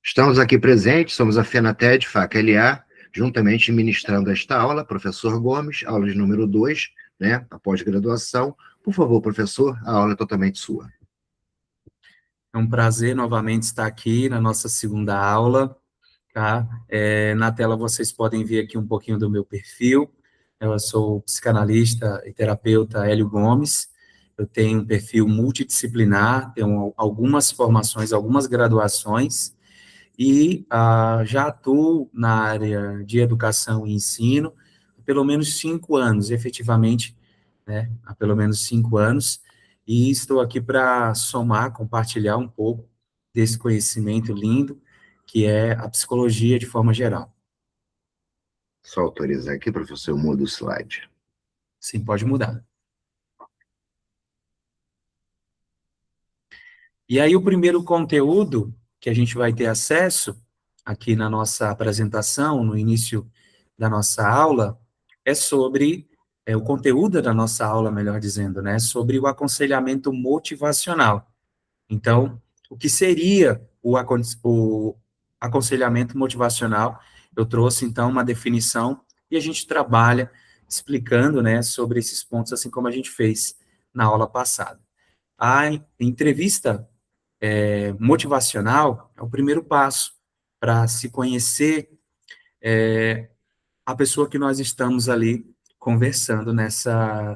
Estamos aqui presentes, somos a FENATED, FAC-LA, juntamente ministrando esta aula, professor Gomes, aula de número 2, né, a pós-graduação. Por favor, professor, a aula é totalmente sua. É um prazer novamente estar aqui na nossa segunda aula, tá? Na tela vocês podem ver aqui um pouquinho do meu perfil. Eu sou o psicanalista e terapeuta Hélio Gomes. Eu tenho um perfil multidisciplinar, tenho algumas formações, algumas graduações, e já atuo na área de educação e ensino há pelo menos 5 anos, efetivamente, né, há pelo menos 5 anos, e estou aqui para somar, compartilhar um pouco desse conhecimento lindo, que é a psicologia de forma geral. Só autorizar aqui, professor, eu mudo o slide. Sim, pode mudar. E aí, o primeiro conteúdo que a gente vai ter acesso aqui na nossa apresentação, no início da nossa aula, é sobre, o conteúdo da nossa aula, melhor dizendo, né, sobre o aconselhamento motivacional. Então, o que seria o aconselhamento motivacional? Eu trouxe, então, uma definição e a gente trabalha explicando, né, sobre esses pontos, assim como a gente fez na aula passada. A entrevista motivacional é o primeiro passo para se conhecer a pessoa que nós estamos ali conversando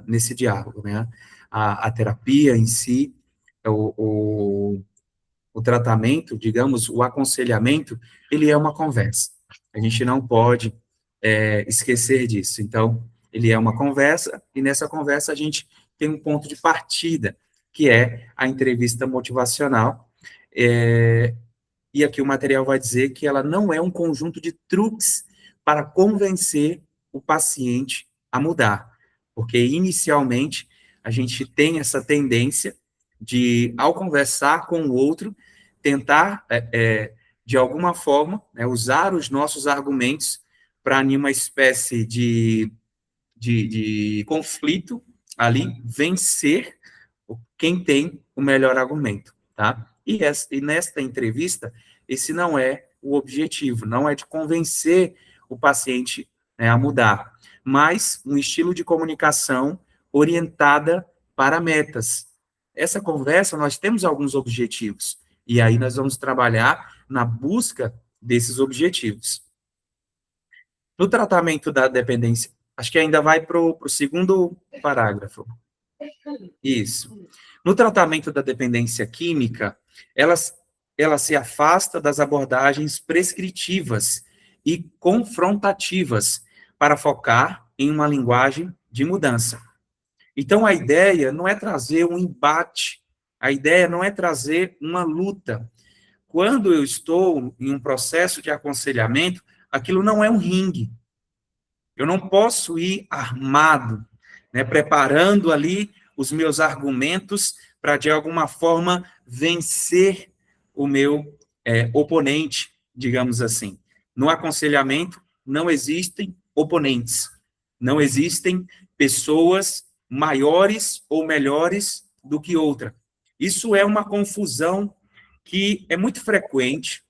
nesse diálogo, né? A terapia em si, o tratamento, digamos, o aconselhamento, ele é uma conversa. A gente não pode esquecer disso. Então, ele é uma conversa, e nessa conversa a gente tem um ponto de partida, que é a entrevista motivacional. E aqui o material vai dizer que ela não é um conjunto de truques para convencer o paciente a mudar, porque inicialmente a gente tem essa tendência de, ao conversar com o outro, tentar, de alguma forma, né, usar os nossos argumentos para, em uma espécie de conflito ali, vencer quem tem o melhor argumento, tá? E nesta entrevista, esse não é o objetivo, não é de convencer o paciente, né, a mudar, mas um estilo de comunicação orientada para metas. Essa conversa, nós temos alguns objetivos, e aí nós vamos trabalhar na busca desses objetivos. No tratamento da dependência, acho que ainda vai para o segundo parágrafo. Isso. No tratamento da dependência química, ela se afasta das abordagens prescritivas e confrontativas para focar em uma linguagem de mudança. Então, a ideia não é trazer um embate, a ideia não é trazer uma luta. Quando eu estou em um processo de aconselhamento, aquilo não é um ringue. Eu não posso ir armado, né, preparando ali os meus argumentos para, de alguma forma, vencer o meu oponente, digamos assim. No aconselhamento, não existem oponentes, não existem pessoas maiores ou melhores do que outra. Isso é uma confusão que é muito frequente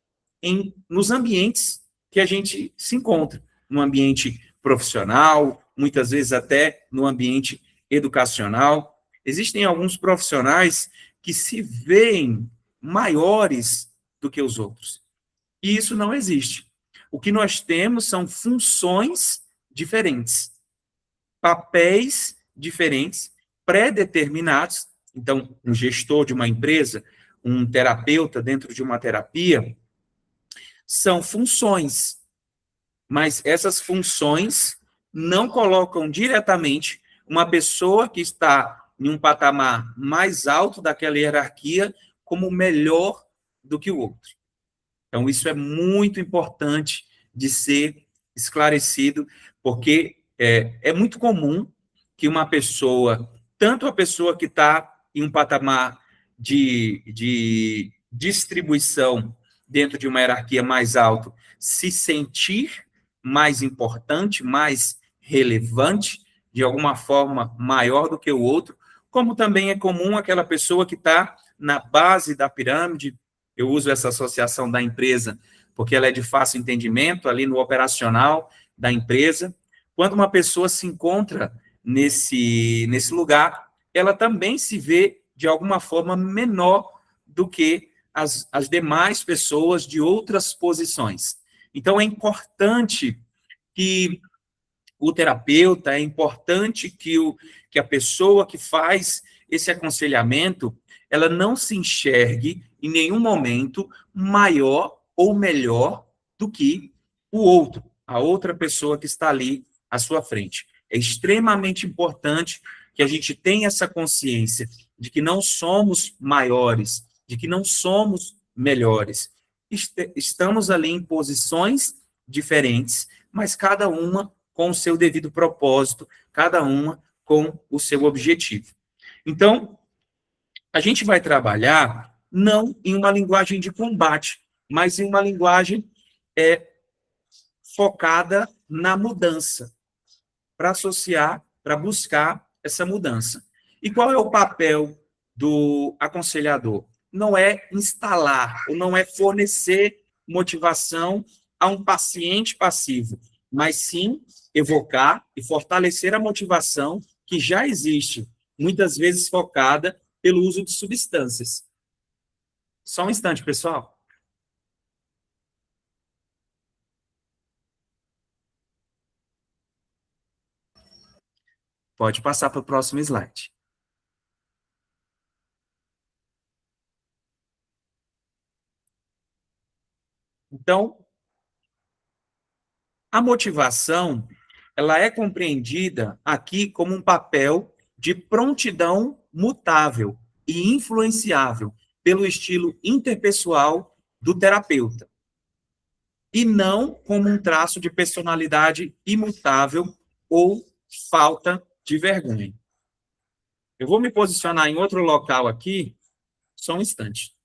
nos ambientes que a gente se encontra, no ambiente profissional, muitas vezes até no ambiente educacional. Existem alguns profissionais que se veem maiores do que os outros. E isso não existe. O que nós temos são funções diferentes, papéis diferentes, pré-determinados. Então, um gestor de uma empresa, um terapeuta dentro de uma terapia, são funções, mas essas funções não colocam diretamente uma pessoa que está em um patamar mais alto daquela hierarquia como melhor do que o outro. Então, isso é muito importante de ser esclarecido, porque é muito comum que uma pessoa, tanto a pessoa que está em um patamar de distribuição dentro de uma hierarquia mais alta, se sentir mais importante, mais relevante, de alguma forma maior do que o outro, como também é comum aquela pessoa que está na base da pirâmide, Eu uso essa associação da empresa porque ela é de fácil entendimento ali no operacional da empresa. Quando uma pessoa se encontra nesse lugar, ela também se vê de alguma forma menor do que as demais pessoas de outras posições. Então, é importante que o terapeuta, é importante que a pessoa que faz esse aconselhamento, ela não se enxergue em nenhum momento maior ou melhor do que o outro, a outra pessoa que está ali à sua frente. É extremamente importante que a gente tenha essa consciência de que não somos maiores, de que não somos melhores. Estamos ali em posições diferentes, mas cada uma com o seu devido propósito, cada uma com o seu objetivo. Então, a gente vai trabalhar não em uma linguagem de combate, mas em uma linguagem focada na mudança, para associar, para buscar essa mudança. E qual é o papel do aconselhador? Não é instalar, ou não é fornecer motivação a um paciente passivo, mas sim evocar e fortalecer a motivação que já existe, muitas vezes focada pelo uso de substâncias. Só um instante, pessoal. Pode passar para o próximo slide. Então, a motivação, ela é compreendida aqui como um papel de prontidão mutável e influenciável pelo estilo interpessoal do terapeuta, e não como um traço de personalidade imutável ou falta de vergonha. Eu vou me posicionar em outro local aqui, só um instante.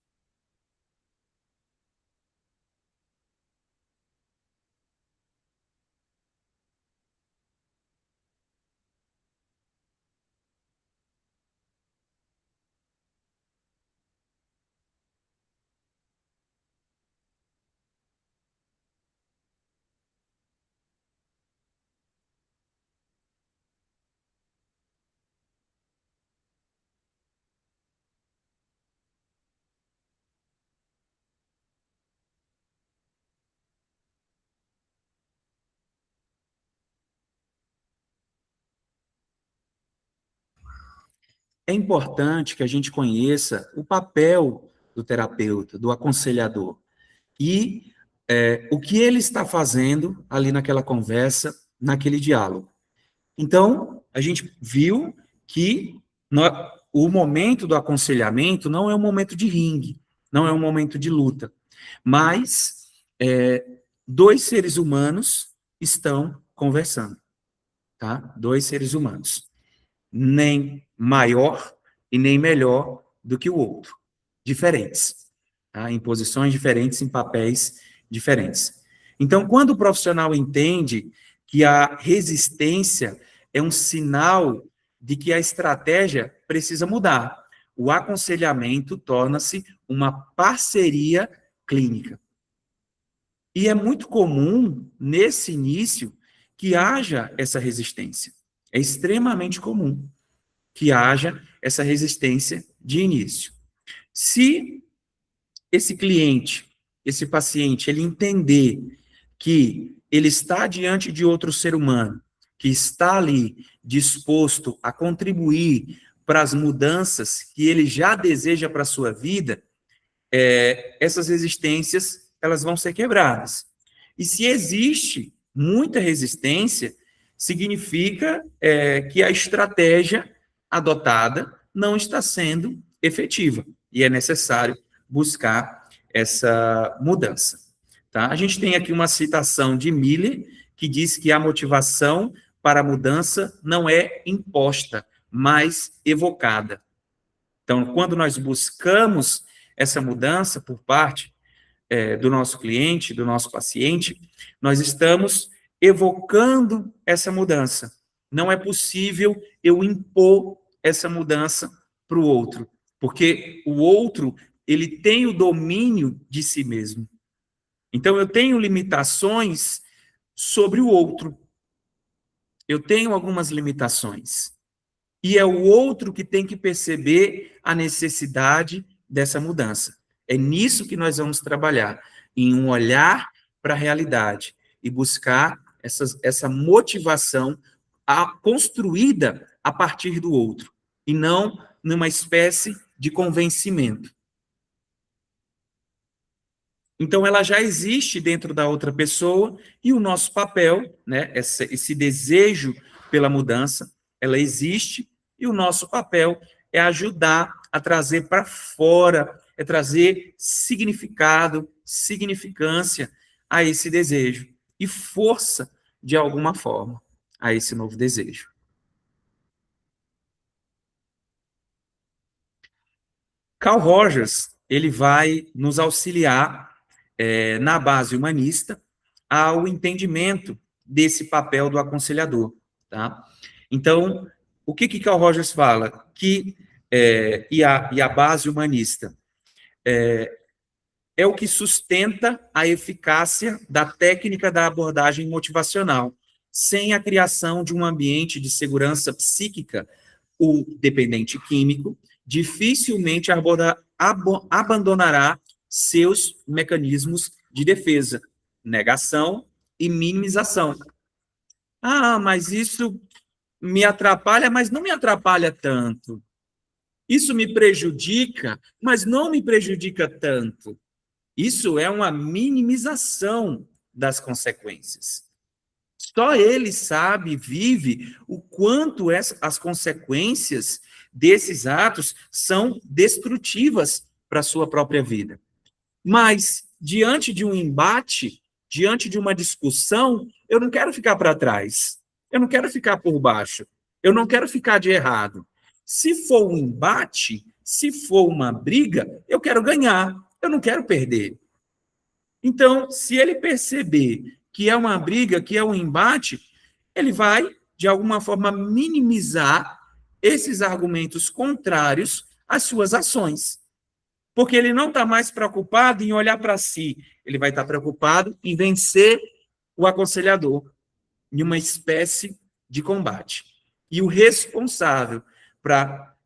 É importante que a gente conheça o papel do terapeuta, do aconselhador, e o que ele está fazendo ali naquela conversa, naquele diálogo. Então, a gente viu que o momento do aconselhamento não é um momento de ringue, não é um momento de luta, mas dois seres humanos estão conversando, tá? Dois seres humanos. Nem maior e nem melhor do que o outro. Diferentes, tá? Em posições diferentes, em papéis diferentes. Então, quando o profissional entende que a resistência é um sinal de que a estratégia precisa mudar, o aconselhamento torna-se uma parceria clínica. E é muito comum, nesse início, que haja essa resistência. É extremamente comum que haja essa resistência de início. Se esse cliente, esse paciente, ele entender que ele está diante de outro ser humano, que está ali disposto a contribuir para as mudanças que ele já deseja para a sua vida, essas resistências, elas vão ser quebradas. E se existe muita resistência, significa que a estratégia adotada não está sendo efetiva, e é necessário buscar essa mudança. Tá? A gente tem aqui uma citação de Miller, que diz que a motivação para a mudança não é imposta, mas evocada. Então, quando nós buscamos essa mudança por parte do nosso cliente, do nosso paciente, nós estamos evocando essa mudança. Não é possível eu impor essa mudança para o outro, porque o outro ele tem o domínio de si mesmo. Então, eu tenho limitações sobre o outro. Eu tenho algumas limitações. E é o outro que tem que perceber a necessidade dessa mudança. É nisso que nós vamos trabalhar, em um olhar para a realidade e buscar essa motivação construída a partir do outro, e não numa espécie de convencimento. Então, ela já existe dentro da outra pessoa, e o nosso papel, né, esse desejo pela mudança, ela existe, e o nosso papel é ajudar a trazer para fora, é trazer significado, significância a esse desejo, e força, de alguma forma, a esse novo desejo. Carl Rogers, ele vai nos auxiliar na base humanista ao entendimento desse papel do aconselhador, tá? Então, o que Carl Rogers fala? E a base humanista é o que sustenta a eficácia da técnica da abordagem motivacional. Sem a criação de um ambiente de segurança psíquica, o dependente químico dificilmente abandonará seus mecanismos de defesa, negação e minimização. Ah, mas isso me atrapalha, mas não me atrapalha tanto. Isso me prejudica, mas não me prejudica tanto. Isso é uma minimização das consequências. Só ele sabe, vive, o quanto as consequências desses atos são destrutivas para a sua própria vida. Mas, diante de um embate, diante de uma discussão, eu não quero ficar para trás. Eu não quero ficar por baixo. Eu não quero ficar de errado. Se for um embate, se for uma briga, eu quero ganhar. Eu não quero perder. Então, se ele perceber que é uma briga, que é um embate, ele vai, de alguma forma, minimizar esses argumentos contrários às suas ações. Porque ele não está mais preocupado em olhar para si, ele vai estar preocupado em vencer o aconselhador em uma espécie de combate. E o responsável para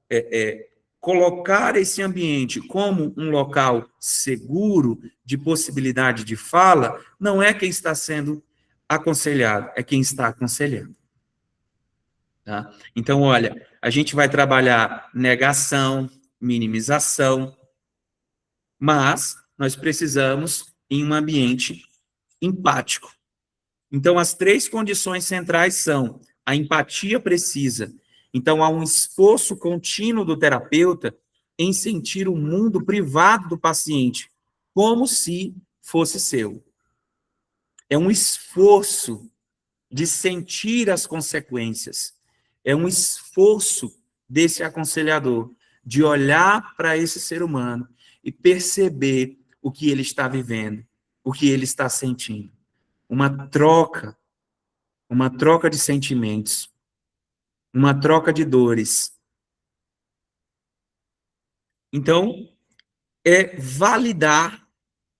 colocar esse ambiente como um local seguro de possibilidade de fala, não é quem está sendo aconselhado, é quem está aconselhando. Tá? Então, olha, a gente vai trabalhar negação, minimização, mas nós precisamos em um ambiente empático. Então, as 3 condições centrais são: a empatia precisa. Então, há um esforço contínuo do terapeuta em sentir o mundo privado do paciente como se fosse seu. É um esforço de sentir as consequências. É um esforço desse aconselhador de olhar para esse ser humano e perceber o que ele está vivendo, o que ele está sentindo. Uma troca de sentimentos, uma troca de dores. Então, é validar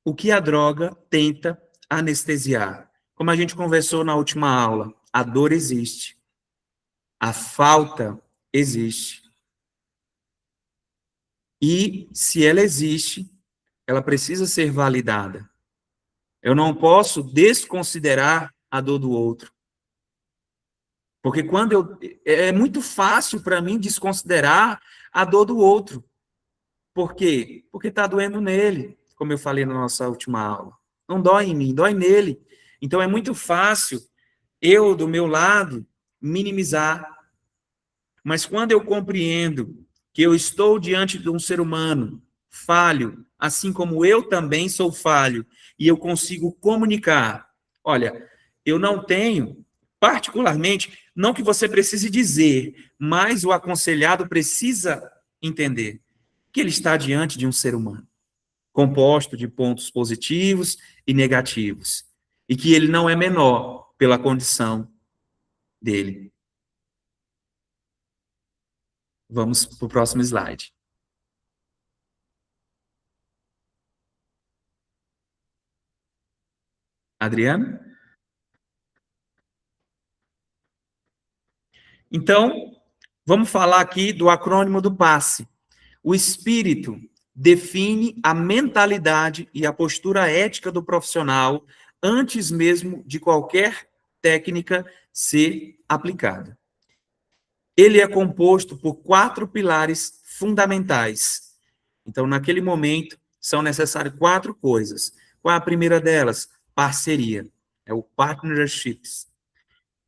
o que a droga tenta anestesiar. Como a gente conversou na última aula, a dor existe, a falta existe. E, se ela existe, ela precisa ser validada. Eu não posso desconsiderar a dor do outro. Porque é muito fácil para mim desconsiderar a dor do outro. Por quê? Porque está doendo nele, como eu falei na nossa última aula. Não dói em mim, dói nele. Então é muito fácil eu, do meu lado, minimizar. Mas quando eu compreendo que eu estou diante de um ser humano falho, assim como eu também sou falho, e eu consigo comunicar, olha, eu não tenho, particularmente, não que você precise dizer, mas o aconselhado precisa entender que ele está diante de um ser humano, composto de pontos positivos e negativos, e que ele não é menor pela condição dele. Vamos para o próximo slide. Adriano? Então, vamos falar aqui do acrônimo do passe. O espírito define a mentalidade e a postura ética do profissional antes mesmo de qualquer técnica ser aplicada. Ele é composto por 4 pilares fundamentais. Então, naquele momento, são necessárias 4 coisas. Qual é a primeira delas? Parceria. É o partnerships.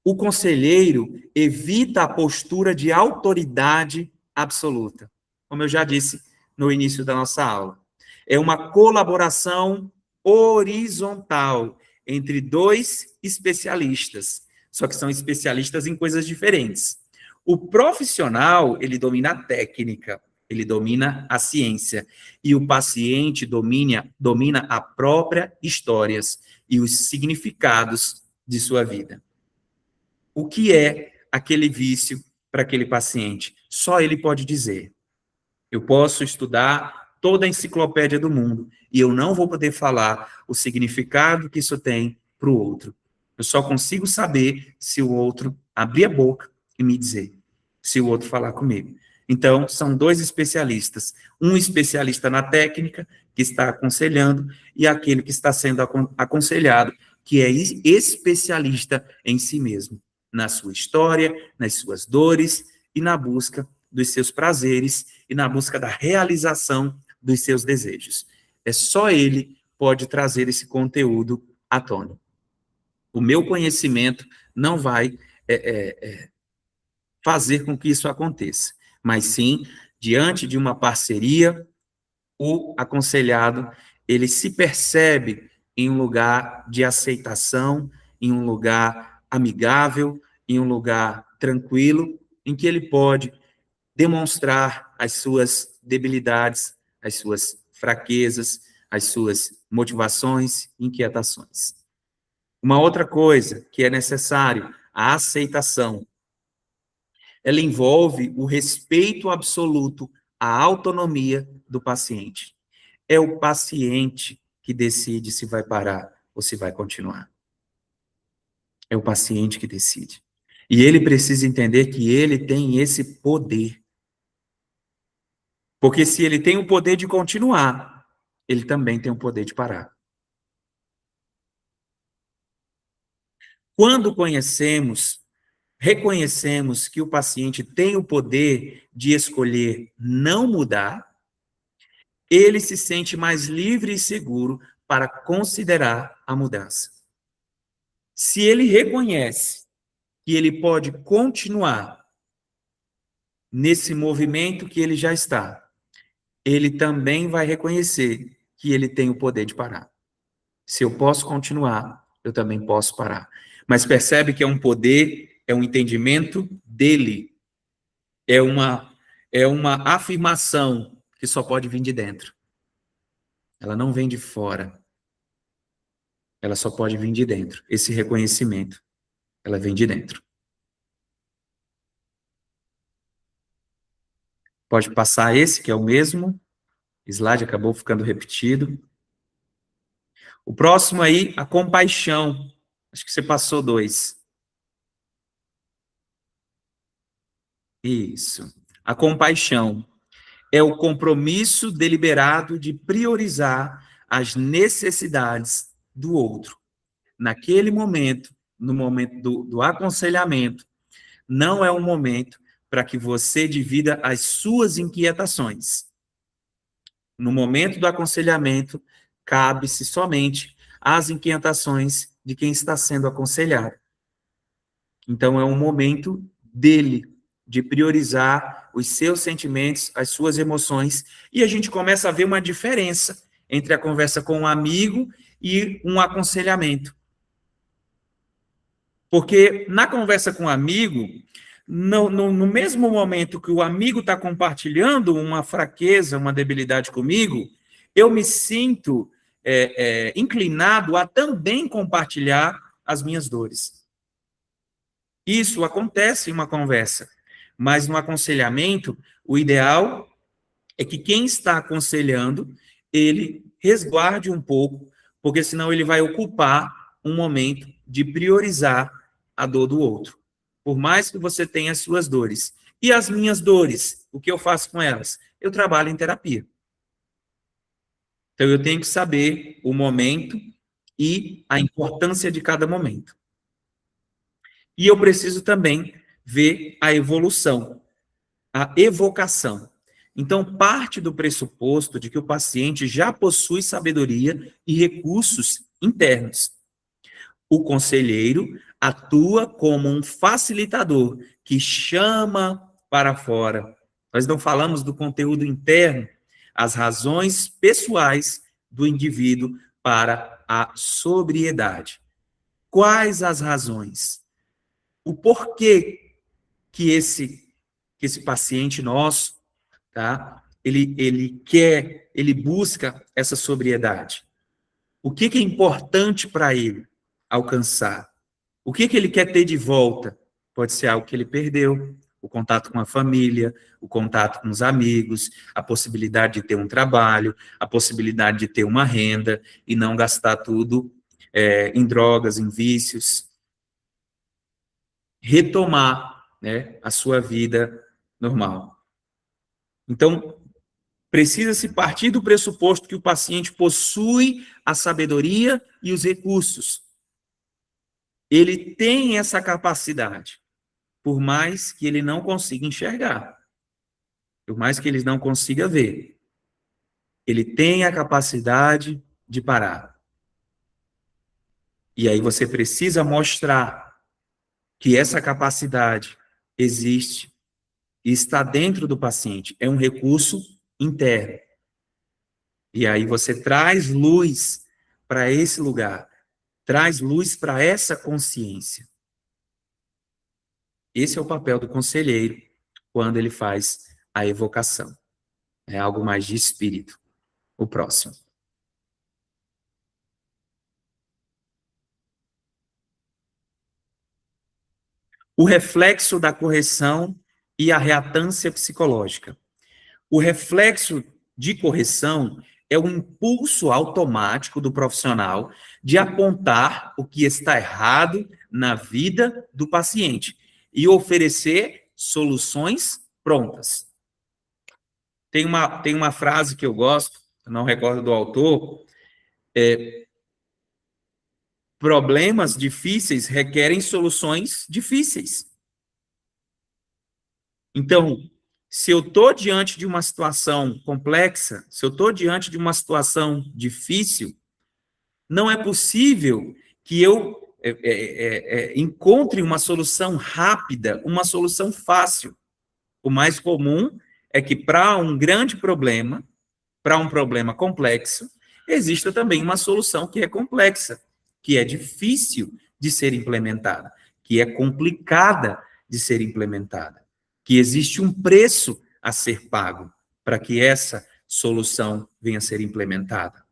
O conselheiro evita a postura de autoridade absoluta. Como eu já disse no início da nossa aula. É uma colaboração horizontal entre 2 especialistas, só que são especialistas em coisas diferentes. O profissional, ele domina a técnica, ele domina a ciência, e o paciente domina a própria histórias e os significados de sua vida. O que é aquele vício para aquele paciente? Só ele pode dizer. Eu posso estudar toda a enciclopédia do mundo e eu não vou poder falar o significado que isso tem para o outro. Eu só consigo saber se o outro abrir a boca e me dizer, se o outro falar comigo. Então, são 2 especialistas. Um especialista na técnica, que está aconselhando, e aquele que está sendo aconselhado, que é especialista em si mesmo, na sua história, nas suas dores e na busca dos seus prazeres e na busca da realização dos seus desejos. É só ele pode trazer esse conteúdo à tona. O meu conhecimento não vai fazer com que isso aconteça, mas sim, diante de uma parceria, o aconselhado, ele se percebe em um lugar de aceitação, em um lugar amigável, em um lugar tranquilo, em que ele pode demonstrar as suas debilidades, as suas fraquezas, as suas motivações, inquietações. Uma outra coisa que é necessário, a aceitação. Ela envolve o respeito absoluto à autonomia do paciente. É o paciente que decide se vai parar ou se vai continuar. É o paciente que decide. E ele precisa entender que ele tem esse poder. Porque se ele tem o poder de continuar, ele também tem o poder de parar. Quando reconhecemos que o paciente tem o poder de escolher não mudar, ele se sente mais livre e seguro para considerar a mudança. Se ele reconhece que ele pode continuar nesse movimento que ele já está, ele também vai reconhecer que ele tem o poder de parar. Se eu posso continuar, eu também posso parar. Mas percebe que é um poder, é um entendimento dele. É uma afirmação que só pode vir de dentro. Ela não vem de fora. Ela só pode vir de dentro. Esse reconhecimento, ela vem de dentro. Pode passar esse, que é o mesmo. Slide acabou ficando repetido. O próximo aí, a compaixão. Acho que você passou 2. Isso. A compaixão é o compromisso deliberado de priorizar as necessidades do outro. Naquele momento, no momento do aconselhamento, não é um momento para que você divida as suas inquietações. No momento do aconselhamento, cabe-se somente às inquietações de quem está sendo aconselhado. Então, é um momento dele, de priorizar os seus sentimentos, as suas emoções, e a gente começa a ver uma diferença entre a conversa com um amigo e um aconselhamento. Porque na conversa com um amigo, no mesmo momento que o amigo está compartilhando uma fraqueza, uma debilidade comigo, eu me sinto inclinado a também compartilhar as minhas dores. Isso acontece em uma conversa, mas no aconselhamento, o ideal é que quem está aconselhando, ele resguarde um pouco, porque senão ele vai ocupar um momento de priorizar a dor do outro. Por mais que você tenha as suas dores. E as minhas dores, o que eu faço com elas? Eu trabalho em terapia. Então, eu tenho que saber o momento e a importância de cada momento. E eu preciso também ver a evolução, a evocação. Então, parte do pressuposto de que o paciente já possui sabedoria e recursos internos. O conselheiro atua como um facilitador que chama para fora. Nós não falamos do conteúdo interno, as razões pessoais do indivíduo para a sobriedade. Quais as razões? O porquê que esse paciente nosso, tá? Ele busca essa sobriedade. O que é importante para ele alcançar? O que ele quer ter de volta? Pode ser algo que ele perdeu, o contato com a família, o contato com os amigos, a possibilidade de ter um trabalho, a possibilidade de ter uma renda e não gastar tudo em drogas, em vícios. Retomar, né, a sua vida normal. Então, precisa-se partir do pressuposto que o paciente possui a sabedoria e os recursos. Ele tem essa capacidade, por mais que ele não consiga enxergar, por mais que ele não consiga ver. Ele tem a capacidade de parar. E aí você precisa mostrar que essa capacidade existe e está dentro do paciente. É um recurso interno. E aí você traz luz para esse lugar, traz luz para essa consciência. Esse é o papel do conselheiro quando ele faz a evocação. É algo mais de espírito. O próximo. O reflexo da correção e a reatância psicológica. O reflexo de correção é o impulso automático do profissional de apontar o que está errado na vida do paciente e oferecer soluções prontas. Tem uma frase que eu gosto, não recordo do autor, problemas difíceis requerem soluções difíceis. Então, se eu estou diante de uma situação complexa, se eu estou diante de uma situação difícil, não é possível que eu encontre uma solução rápida, uma solução fácil. O mais comum é que para um grande problema, para um problema complexo, exista também uma solução que é complexa, que é difícil de ser implementada, que é complicada de ser implementada, que existe um preço a ser pago para que essa solução venha a ser implementada.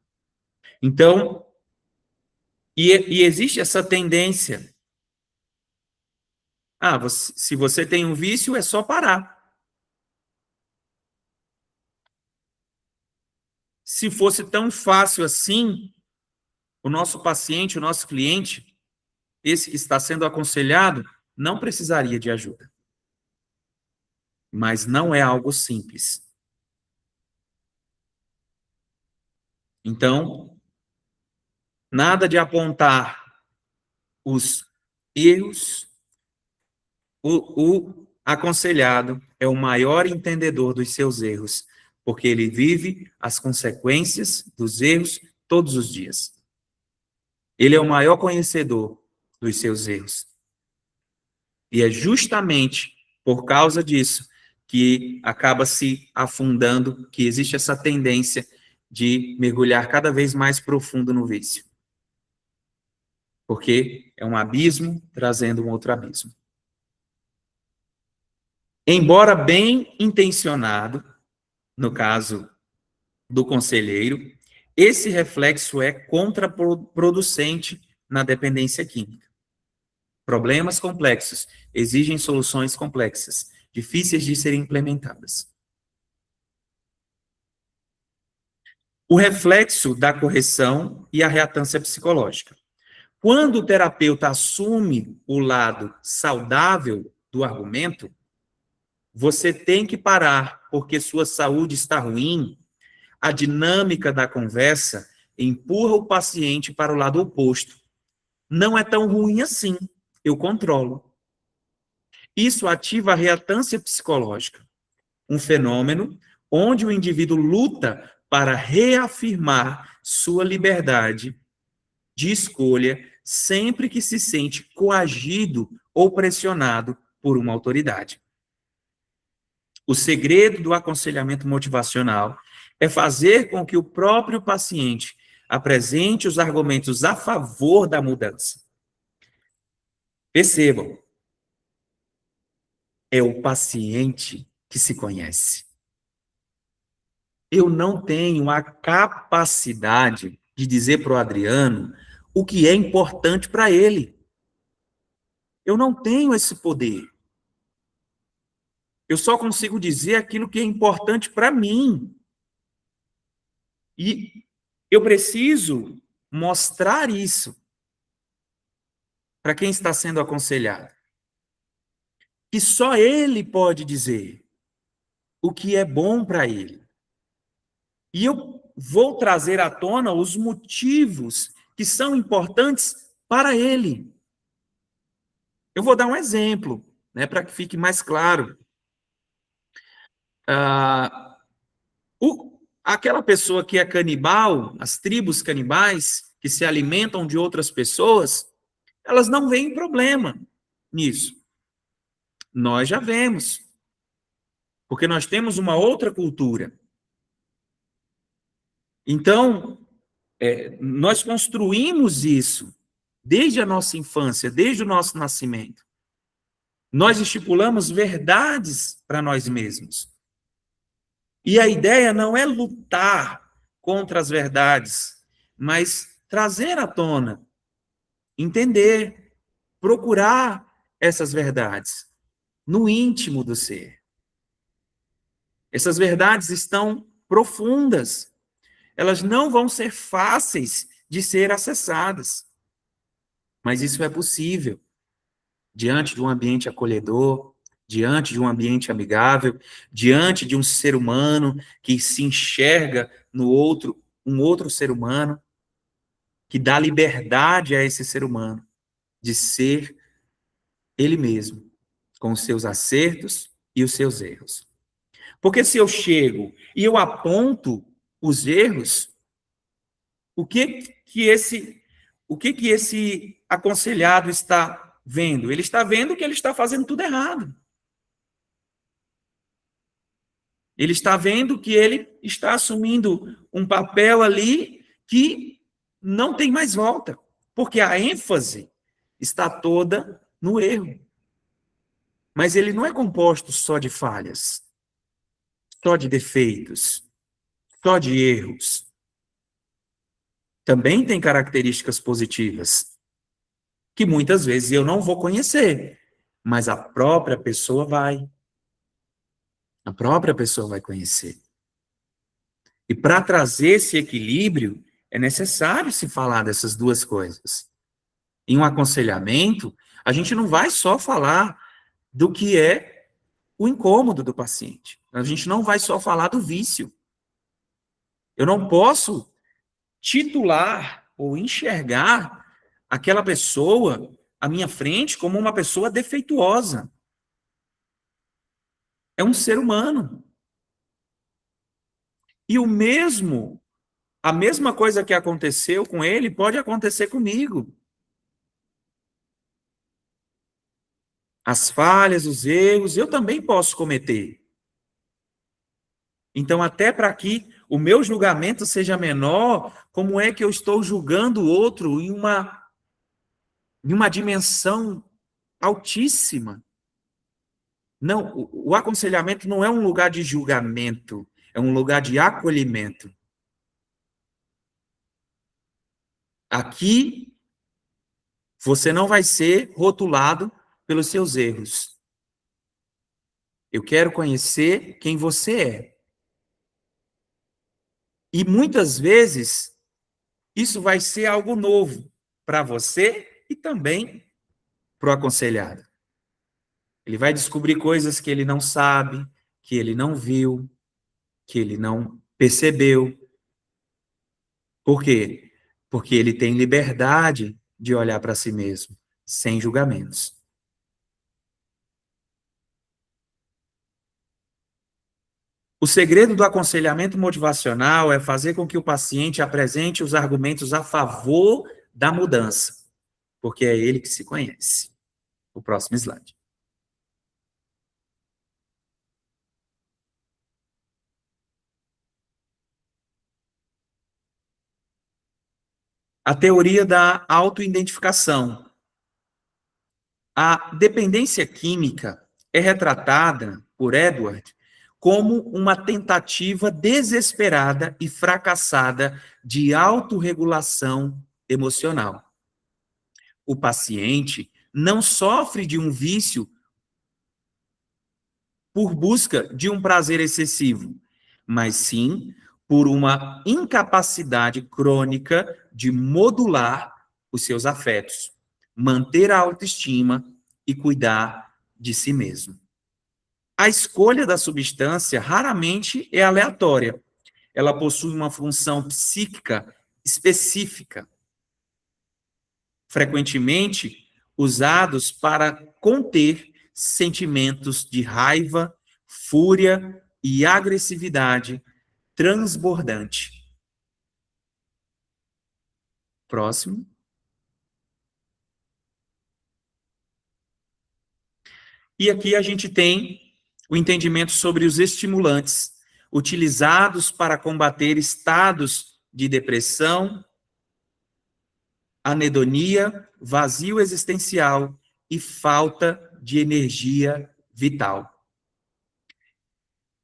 Então, e existe essa tendência. Se você tem um vício, é só parar. Se fosse tão fácil assim, o nosso paciente, o nosso cliente, esse que está sendo aconselhado, não precisaria de ajuda. Mas não é algo simples. Então, nada de apontar os erros. O aconselhado é o maior entendedor dos seus erros, porque ele vive as consequências dos erros todos os dias. Ele é o maior conhecedor dos seus erros. E é justamente por causa disso que acaba se afundando, que existe essa tendência de mergulhar cada vez mais profundo no vício. Porque é um abismo trazendo um outro abismo. Embora bem intencionado, no caso do conselheiro, esse reflexo é contraproducente na dependência química. Problemas complexos exigem soluções complexas, difíceis de serem implementadas. O reflexo da correção e a reatância psicológica. Quando o terapeuta assume o lado saudável do argumento, você tem que parar, porque sua saúde está ruim, a dinâmica da conversa empurra o paciente para o lado oposto. Não é tão ruim assim, eu controlo. Isso ativa a reatância psicológica, um fenômeno onde o indivíduo luta para reafirmar sua liberdade de escolha sempre que se sente coagido ou pressionado por uma autoridade. O segredo do aconselhamento motivacional é fazer com que o próprio paciente apresente os argumentos a favor da mudança. Percebam, é o paciente que se conhece. Eu não tenho a capacidade de dizer para o Adriano o que é importante para ele. Eu não tenho esse poder. Eu só consigo dizer aquilo que é importante para mim. E eu preciso mostrar isso para quem está sendo aconselhado. Que só ele pode dizer o que é bom para ele. E eu vou trazer à tona os motivos que são importantes para ele. Eu vou dar um exemplo, né, para que fique mais claro. Aquela pessoa que é canibal, as tribos canibais, que se alimentam de outras pessoas, elas não veem problema nisso. Nós já vemos, porque nós temos uma outra cultura. Então, nós construímos isso desde a nossa infância, desde o nosso nascimento. Nós estipulamos verdades para nós mesmos. E a ideia não é lutar contra as verdades, mas trazer à tona, entender, procurar essas verdades no íntimo do ser. Essas verdades estão profundas. Elas não vão ser fáceis de ser acessadas. Mas isso é possível diante de um ambiente acolhedor, diante de um ambiente amigável, diante de um ser humano que se enxerga no outro, um outro ser humano, que dá liberdade a esse ser humano de ser ele mesmo, com os seus acertos e os seus erros. Porque se eu chego e eu aponto os erros, o que que esse aconselhado está vendo? Ele está vendo que ele está fazendo tudo errado. Ele está vendo que ele está assumindo um papel ali que não tem mais volta, porque a ênfase está toda no erro. Mas ele não é composto só de falhas, só de defeitos, só de erros. Também tem características positivas, que muitas vezes eu não vou conhecer, mas a própria pessoa vai. A própria pessoa vai conhecer. E para trazer esse equilíbrio, é necessário se falar dessas duas coisas. Em um aconselhamento, a gente não vai só falar do que é o incômodo do paciente. A gente não vai só falar do vício. Eu não posso titular ou enxergar aquela pessoa à minha frente como uma pessoa defeituosa. É um ser humano. E a mesma coisa que aconteceu com ele pode acontecer comigo. As falhas, os erros, eu também posso cometer. Então, até para que o meu julgamento seja menor, como é que eu estou julgando o outro em uma dimensão altíssima? Não, o aconselhamento não é um lugar de julgamento, é um lugar de acolhimento. Aqui, você não vai ser rotulado pelos seus erros. Eu quero conhecer quem você é. E muitas vezes, isso vai ser algo novo. para você e também para o aconselhado. Ele vai descobrir coisas que ele não sabe, que ele não viu, que ele não percebeu. Por quê? Porque ele tem liberdade de olhar para si mesmo, sem julgamentos. O segredo do aconselhamento motivacional é fazer com que o paciente apresente os argumentos a favor da mudança, porque é ele que se conhece. O próximo slide. A teoria da autoidentificação. A dependência química é retratada por Edward como uma tentativa desesperada e fracassada de autorregulação emocional. O paciente não sofre de um vício por busca de um prazer excessivo, mas sim por uma incapacidade crônica de modular os seus afetos, manter a autoestima e cuidar de si mesmo. A escolha da substância raramente é aleatória. Ela possui uma função psíquica específica, frequentemente usados para conter sentimentos de raiva, fúria e agressividade transbordante. Próximo. E aqui a gente tem o entendimento sobre os estimulantes utilizados para combater estados de depressão, anedonia, vazio existencial e falta de energia vital.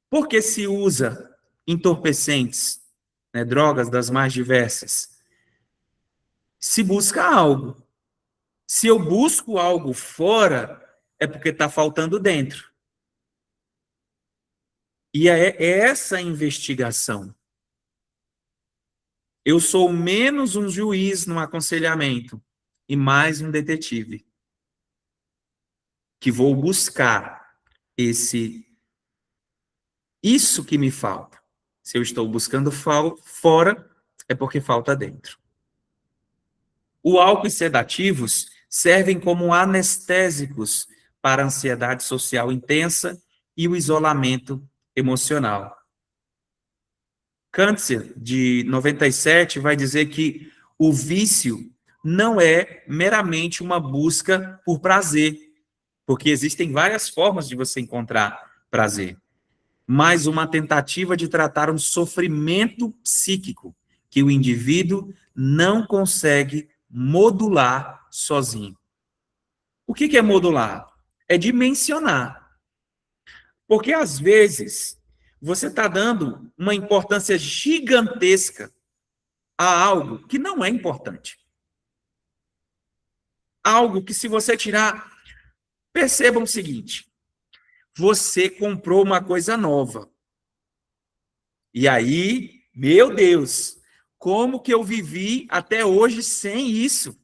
Por que se usa entorpecentes, drogas das mais diversas? Se busca algo. Se eu busco algo fora, é porque está faltando dentro. E é essa investigação. Eu sou menos um juiz no aconselhamento e mais um detetive, que vou buscar isso que me falta. Se eu estou buscando fora, é porque falta dentro. O álcool e sedativos servem como anestésicos para a ansiedade social intensa e o isolamento emocional. Kantzer, de 97, vai dizer que o vício não é meramente uma busca por prazer, porque existem várias formas de você encontrar prazer, mas uma tentativa de tratar um sofrimento psíquico que o indivíduo não consegue modular sozinho. O que é modular? É dimensionar. Porque, às vezes, você está dando uma importância gigantesca a algo que não é importante. Algo que, se você tirar... Percebam o seguinte: você comprou uma coisa nova. E aí, meu Deus, como que eu vivi até hoje sem isso?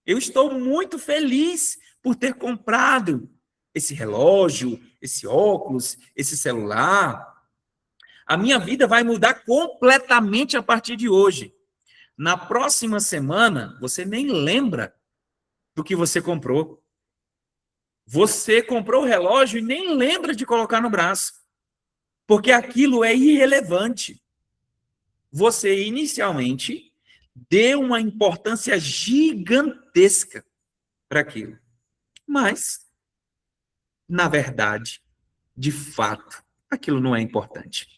Eu estou muito feliz por ter comprado esse relógio, esse óculos, esse celular. A minha vida vai mudar completamente a partir de hoje. Na próxima semana, você nem lembra do que você comprou. Você comprou o relógio e nem lembra de colocar no braço, porque aquilo é irrelevante. Você, inicialmente, deu uma importância gigantesca para aquilo. Mas, na verdade, de fato, aquilo não é importante.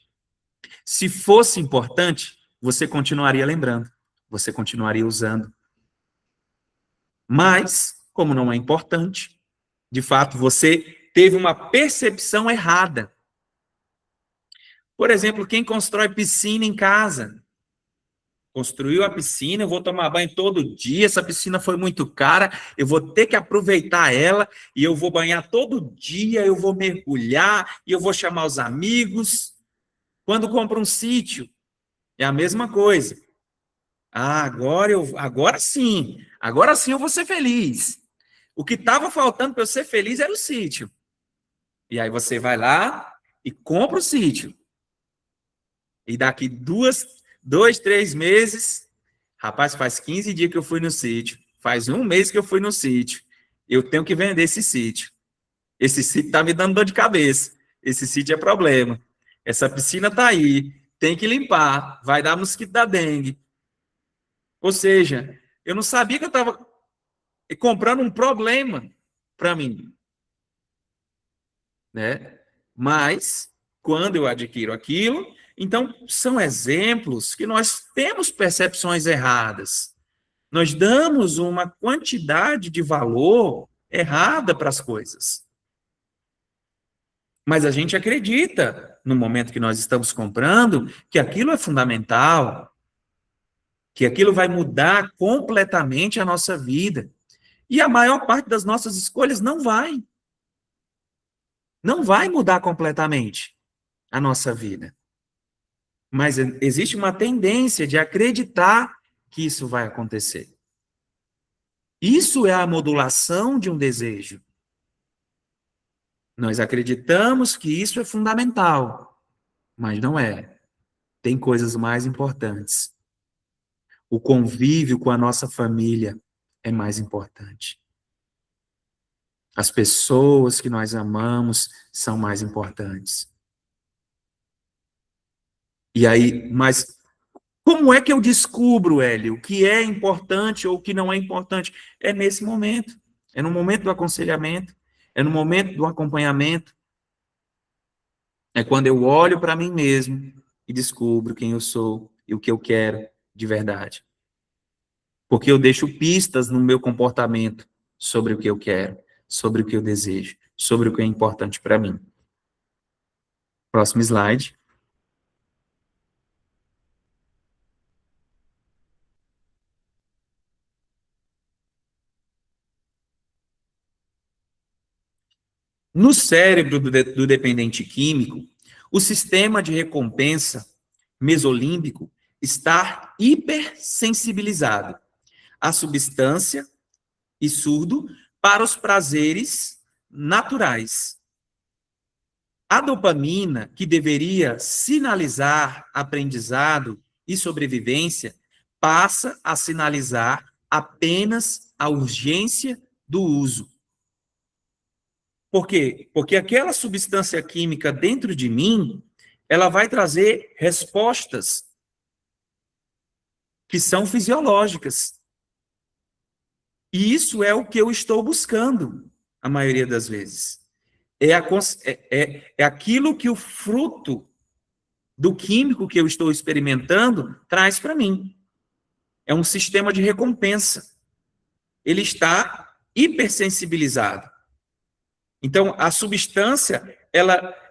Se fosse importante, você continuaria lembrando, você continuaria usando. Mas, como não é importante, de fato, você teve uma percepção errada. Por exemplo, quem constrói piscina em casa? Construiu a piscina, eu vou tomar banho todo dia, essa piscina foi muito cara, eu vou ter que aproveitar ela, e eu vou banhar todo dia, eu vou mergulhar, e eu vou chamar os amigos. Quando compra um sítio, é a mesma coisa. Ah, agora sim eu vou ser feliz. O que estava faltando para eu ser feliz era o sítio. E aí você vai lá e compra o sítio. E daqui 2, 3 meses, rapaz, faz 15 dias que eu fui no sítio, faz um mês que eu fui no sítio, eu tenho que vender esse sítio. Esse sítio está me dando dor de cabeça. Esse sítio é problema. Essa piscina está aí, tem que limpar, vai dar mosquito da dengue. Ou seja, eu não sabia que eu estava comprando um problema para mim, né? Mas, quando eu adquiro aquilo, então são exemplos que nós temos percepções erradas. Nós damos uma quantidade de valor errada para as coisas. Mas a gente acredita, no momento que nós estamos comprando, que aquilo é fundamental, que aquilo vai mudar completamente a nossa vida. E a maior parte das nossas escolhas não vai. Não vai mudar completamente a nossa vida. Mas existe uma tendência de acreditar que isso vai acontecer. Isso é a modulação de um desejo. Nós acreditamos que isso é fundamental, mas não é. Tem coisas mais importantes. O convívio com a nossa família é mais importante. As pessoas que nós amamos são mais importantes. E aí, mas como é que eu descubro, Hélio, o que é importante ou o que não é importante? É nesse momento. É no momento do aconselhamento, é no momento do acompanhamento. É quando eu olho para mim mesmo e descubro quem eu sou e o que eu quero de verdade. Porque eu deixo pistas no meu comportamento sobre o que eu quero, sobre o que eu desejo, sobre o que é importante para mim. Próximo slide. No cérebro do dependente químico, o sistema de recompensa mesolímbico está hipersensibilizado à substância e surdo para os prazeres naturais. A dopamina, que deveria sinalizar aprendizado e sobrevivência, passa a sinalizar apenas a urgência do uso. Por quê? Porque aquela substância química dentro de mim, ela vai trazer respostas que são fisiológicas. E isso é o que eu estou buscando, a maioria das vezes. É aquilo que o fruto do químico que eu estou experimentando traz para mim. É um sistema de recompensa. Ele está hipersensibilizado. Então, a substância,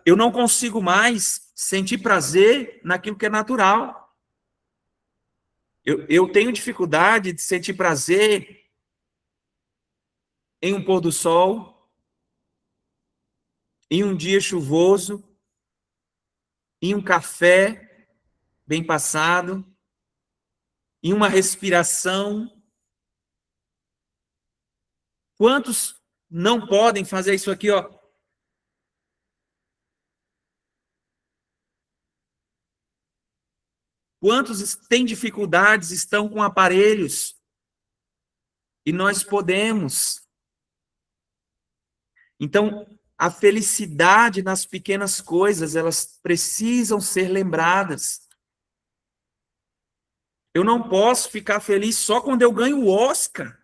eu não consigo mais sentir prazer naquilo que é natural. Eu tenho dificuldade de sentir prazer em um pôr do sol, em um dia chuvoso, em um café bem passado, em uma respiração. Quantos não podem fazer isso aqui, ó? Quantos têm dificuldades, estão com aparelhos? E nós podemos. Então, a felicidade nas pequenas coisas, elas precisam ser lembradas. Eu não posso ficar feliz só quando eu ganho o Oscar.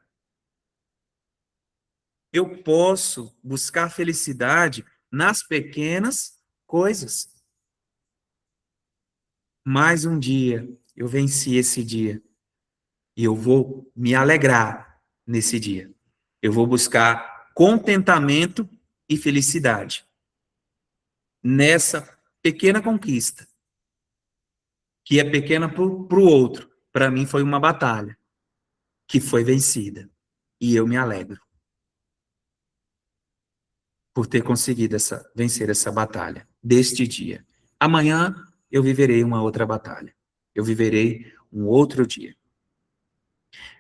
Eu posso buscar felicidade nas pequenas coisas. Mais um dia, eu venci esse dia. E eu vou me alegrar nesse dia. Eu vou buscar contentamento e felicidade nessa pequena conquista, que é pequena para o outro. Para mim foi uma batalha que foi vencida. E eu me alegro por ter conseguido vencer essa batalha deste dia. Amanhã eu viverei uma outra batalha. Eu viverei um outro dia.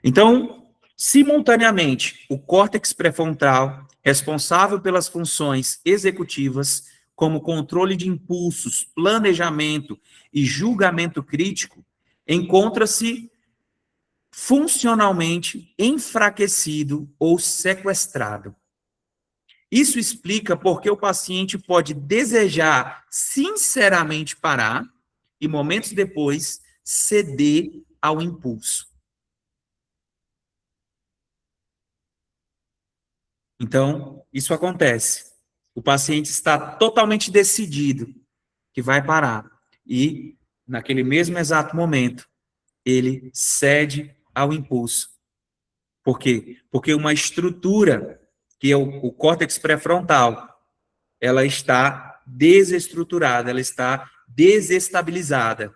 Então, simultaneamente, o córtex pré-frontal, responsável pelas funções executivas, como controle de impulsos, planejamento e julgamento crítico, encontra-se funcionalmente enfraquecido ou sequestrado. Isso explica porque o paciente pode desejar sinceramente parar e, momentos depois, ceder ao impulso. Então, isso acontece. O paciente está totalmente decidido que vai parar. E, naquele mesmo exato momento, ele cede ao impulso. Por quê? Porque uma estrutura, que é o córtex pré-frontal, ela está desestruturada, ela está desestabilizada.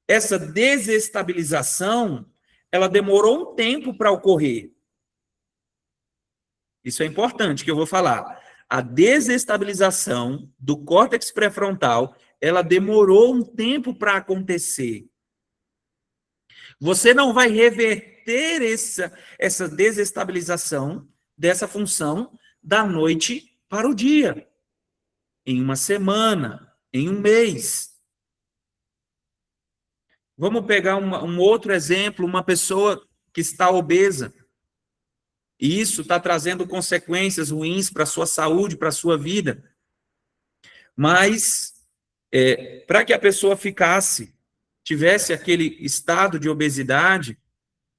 Essa desestabilização, ela demorou um tempo para ocorrer. Isso é importante que eu vou falar. A desestabilização do córtex pré-frontal, ela demorou um tempo para acontecer. Você não vai reverter essa desestabilização dessa função da noite para o dia, em uma semana, em um mês. Vamos pegar um outro exemplo, uma pessoa que está obesa. E isso está trazendo consequências ruins para a sua saúde, para a sua vida. Mas, para que a pessoa tivesse aquele estado de obesidade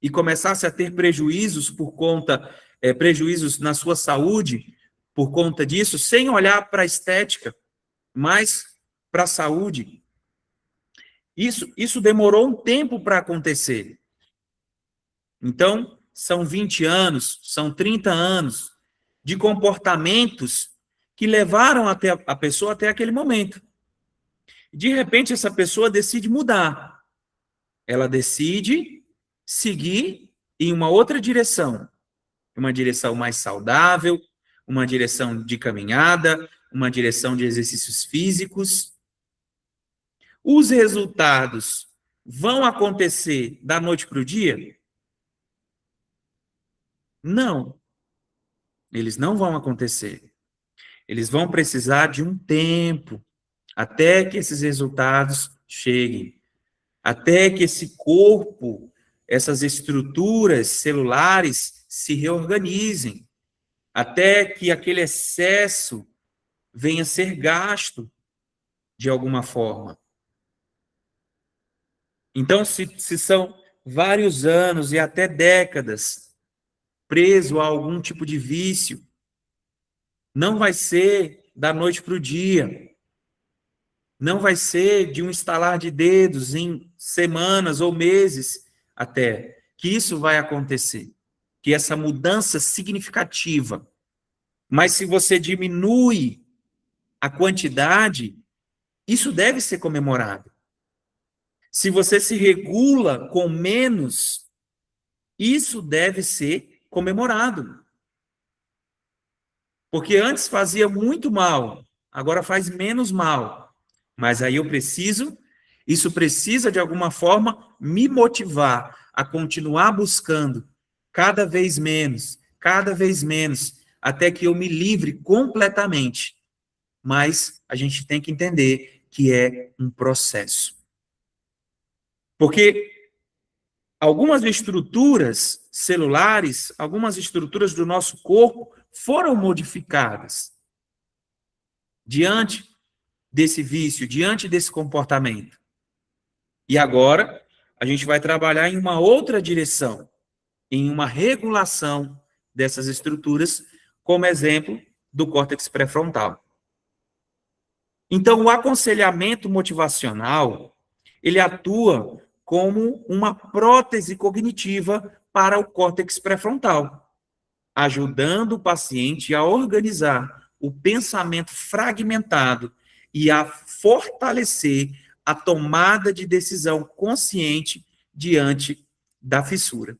e começasse a ter prejuízos prejuízos na sua saúde, por conta disso, sem olhar para a estética, mas para a saúde, isso demorou um tempo para acontecer. Então, são 20 anos, são 30 anos de comportamentos que levaram até a pessoa até aquele momento. De repente, essa pessoa decide mudar. Ela decide seguir em uma outra direção. Uma direção mais saudável, uma direção de caminhada, uma direção de exercícios físicos. Os resultados vão acontecer da noite para o dia? Não. Eles não vão acontecer. Eles vão precisar de um tempo até que esses resultados cheguem, até que esse corpo, essas estruturas celulares se reorganizem, até que aquele excesso venha a ser gasto de alguma forma. Então, se são vários anos e até décadas preso a algum tipo de vício, não vai ser da noite para o dia. Não vai ser de um estalar de dedos em semanas ou meses até que isso vai acontecer. Que essa mudança significativa. Mas se você diminui a quantidade, isso deve ser comemorado. Se você se regula com menos, isso deve ser comemorado. Porque antes fazia muito mal, agora faz menos mal. Mas aí isso precisa de alguma forma me motivar a continuar buscando cada vez menos, até que eu me livre completamente. Mas a gente tem que entender que é um processo. Porque algumas estruturas celulares, algumas estruturas do nosso corpo foram modificadas diante desse vício, diante desse comportamento. E agora, a gente vai trabalhar em uma outra direção, em uma regulação dessas estruturas, como exemplo do córtex pré-frontal. Então, o aconselhamento motivacional, ele atua como uma prótese cognitiva para o córtex pré-frontal, ajudando o paciente a organizar o pensamento fragmentado e a fortalecer a tomada de decisão consciente diante da fissura.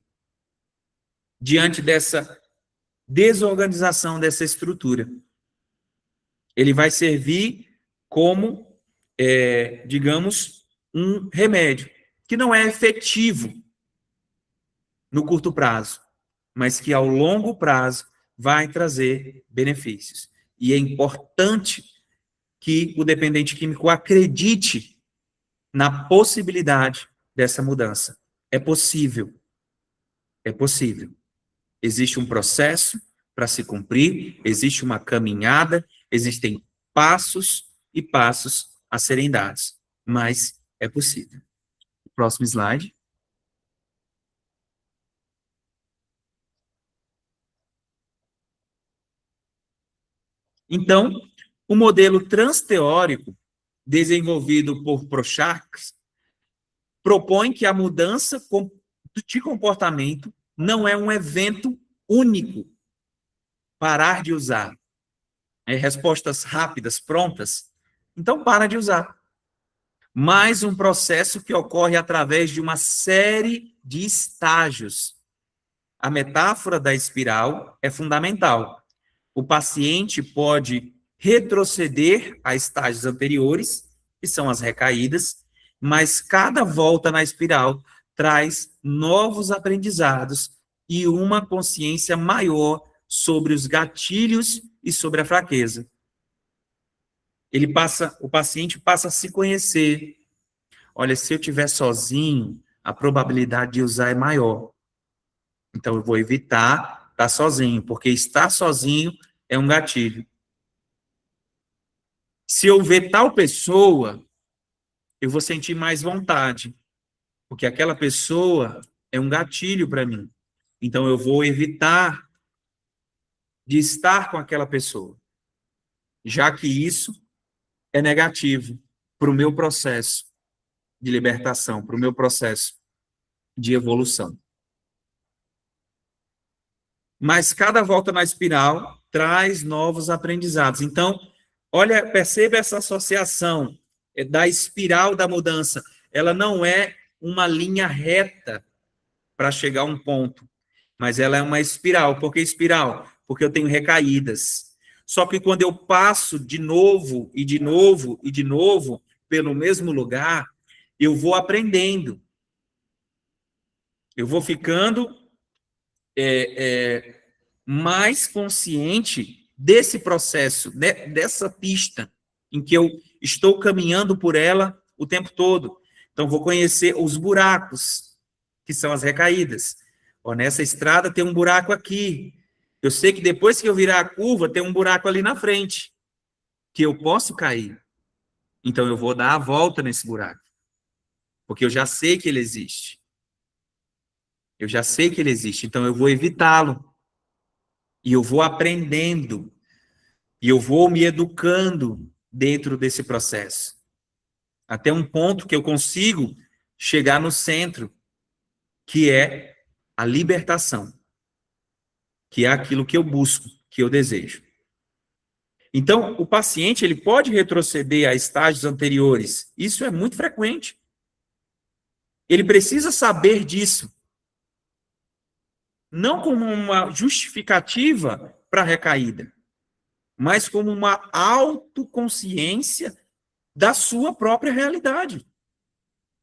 Diante dessa desorganização dessa estrutura. Ele vai servir como, digamos, um remédio, que não é efetivo. no curto prazo, mas que ao longo prazo vai trazer benefícios. E é importante que o dependente químico acredite na possibilidade dessa mudança. É possível. É possível. Existe um processo para se cumprir, existe uma caminhada, existem passos e passos a serem dados, mas é possível. Próximo slide. Então, o modelo transteórico, desenvolvido por Prochaska, propõe que a mudança de comportamento não é um evento único. Parar de usar respostas rápidas, prontas, então para de usar. Mas um processo que ocorre através de uma série de estágios. A metáfora da espiral é fundamental. O paciente pode retroceder a estágios anteriores, que são as recaídas, mas cada volta na espiral traz novos aprendizados e uma consciência maior sobre os gatilhos e sobre a fraqueza. O paciente passa a se conhecer. Olha, se eu estiver sozinho, a probabilidade de usar é maior. Então, eu vou evitar estar sozinho, porque estar sozinho é um gatilho. Se eu ver tal pessoa, eu vou sentir mais vontade, porque aquela pessoa é um gatilho para mim. Então, eu vou evitar de estar com aquela pessoa, já que isso é negativo para o meu processo de libertação, para o meu processo de evolução. Mas cada volta na espiral traz novos aprendizados. Então, olha, perceba essa associação da espiral da mudança. Ela não é uma linha reta para chegar a um ponto, mas ela é uma espiral. Por que espiral? Porque eu tenho recaídas. Só que quando eu passo de novo, e de novo, e de novo, pelo mesmo lugar, eu vou aprendendo. Eu vou ficando mais consciente desse processo, dessa pista, em que eu estou caminhando por ela o tempo todo. Então, vou conhecer os buracos, que são as recaídas. Ó, nessa estrada tem um buraco aqui. Eu sei que depois que eu virar a curva, tem um buraco ali na frente, que eu posso cair. Então, eu vou dar a volta nesse buraco, porque eu já sei que ele existe. Eu já sei que ele existe, então eu vou evitá-lo. E eu vou aprendendo, e eu vou me educando dentro desse processo. Até um ponto que eu consigo chegar no centro, que é a libertação, que é aquilo que eu busco, que eu desejo. Então, o paciente ele pode retroceder a estágios anteriores. Isso é muito frequente. Ele precisa saber disso. Não como uma justificativa para a recaída, mas como uma autoconsciência da sua própria realidade.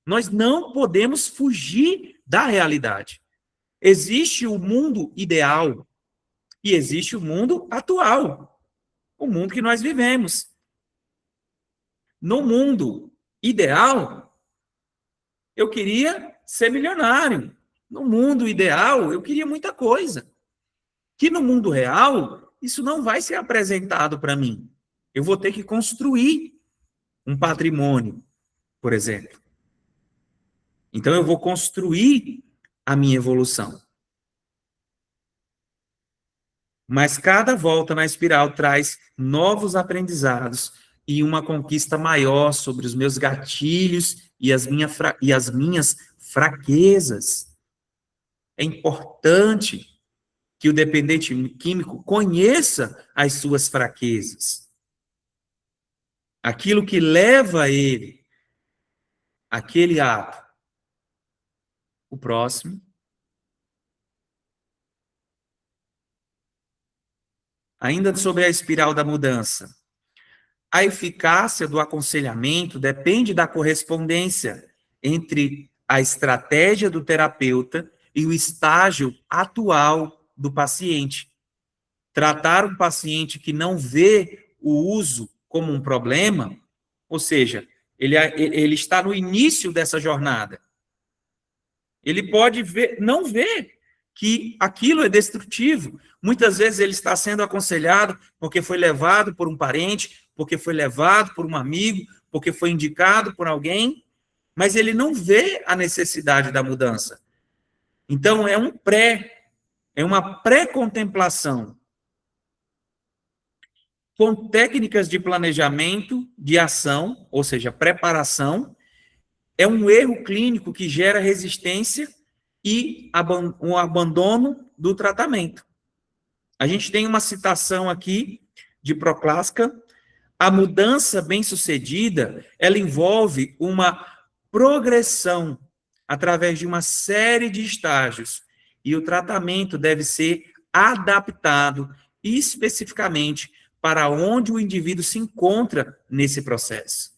Nós não podemos fugir da realidade. Existe o mundo ideal e existe o mundo atual, o mundo que nós vivemos. No mundo ideal, eu queria ser milionário. No mundo ideal, eu queria muita coisa. Que no mundo real, isso não vai ser apresentado para mim. Eu vou ter que construir um patrimônio, por exemplo. Então, eu vou construir a minha evolução. Mas cada volta na espiral traz novos aprendizados e uma conquista maior sobre os meus gatilhos e as minhas fraquezas. É importante que o dependente químico conheça as suas fraquezas. Aquilo que leva ele àquele ato. O próximo. Ainda sobre a espiral da mudança. A eficácia do aconselhamento depende da correspondência entre a estratégia do terapeuta e o estágio atual do paciente. Tratar um paciente que não vê o uso como um problema, ou seja, ele está no início dessa jornada. Ele pode não ver que aquilo é destrutivo. Muitas vezes ele está sendo aconselhado porque foi levado por um parente, porque foi levado por um amigo, porque foi indicado por alguém, mas ele não vê a necessidade da mudança. Então, é uma pré-contemplação com técnicas de planejamento, de ação, ou seja, preparação. É um erro clínico que gera resistência e um abandono do tratamento. A gente tem uma citação aqui de Prokláska: a mudança bem-sucedida, ela envolve uma progressão através de uma série de estágios, e o tratamento deve ser adaptado especificamente para onde o indivíduo se encontra nesse processo.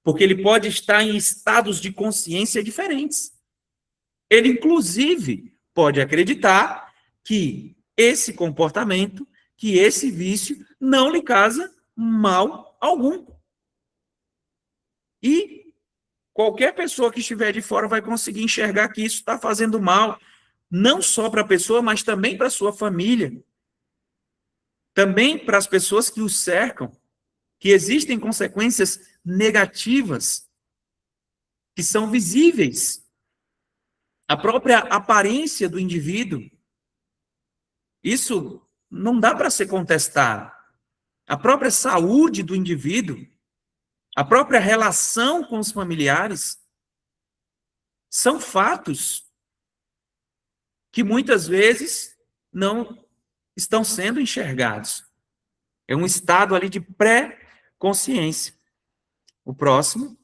Porque ele pode estar em estados de consciência diferentes. Ele, inclusive, pode acreditar que esse comportamento, que esse vício, não lhe causa mal algum. E qualquer pessoa que estiver de fora vai conseguir enxergar que isso está fazendo mal, não só para a pessoa, mas também para a sua família. Também para as pessoas que o cercam, que existem consequências negativas que são visíveis. A própria aparência do indivíduo, isso não dá para ser contestado. A própria saúde do indivíduo, a própria relação com os familiares, são fatos que muitas vezes não estão sendo enxergados. É um estado ali de pré-consciência. O próximo.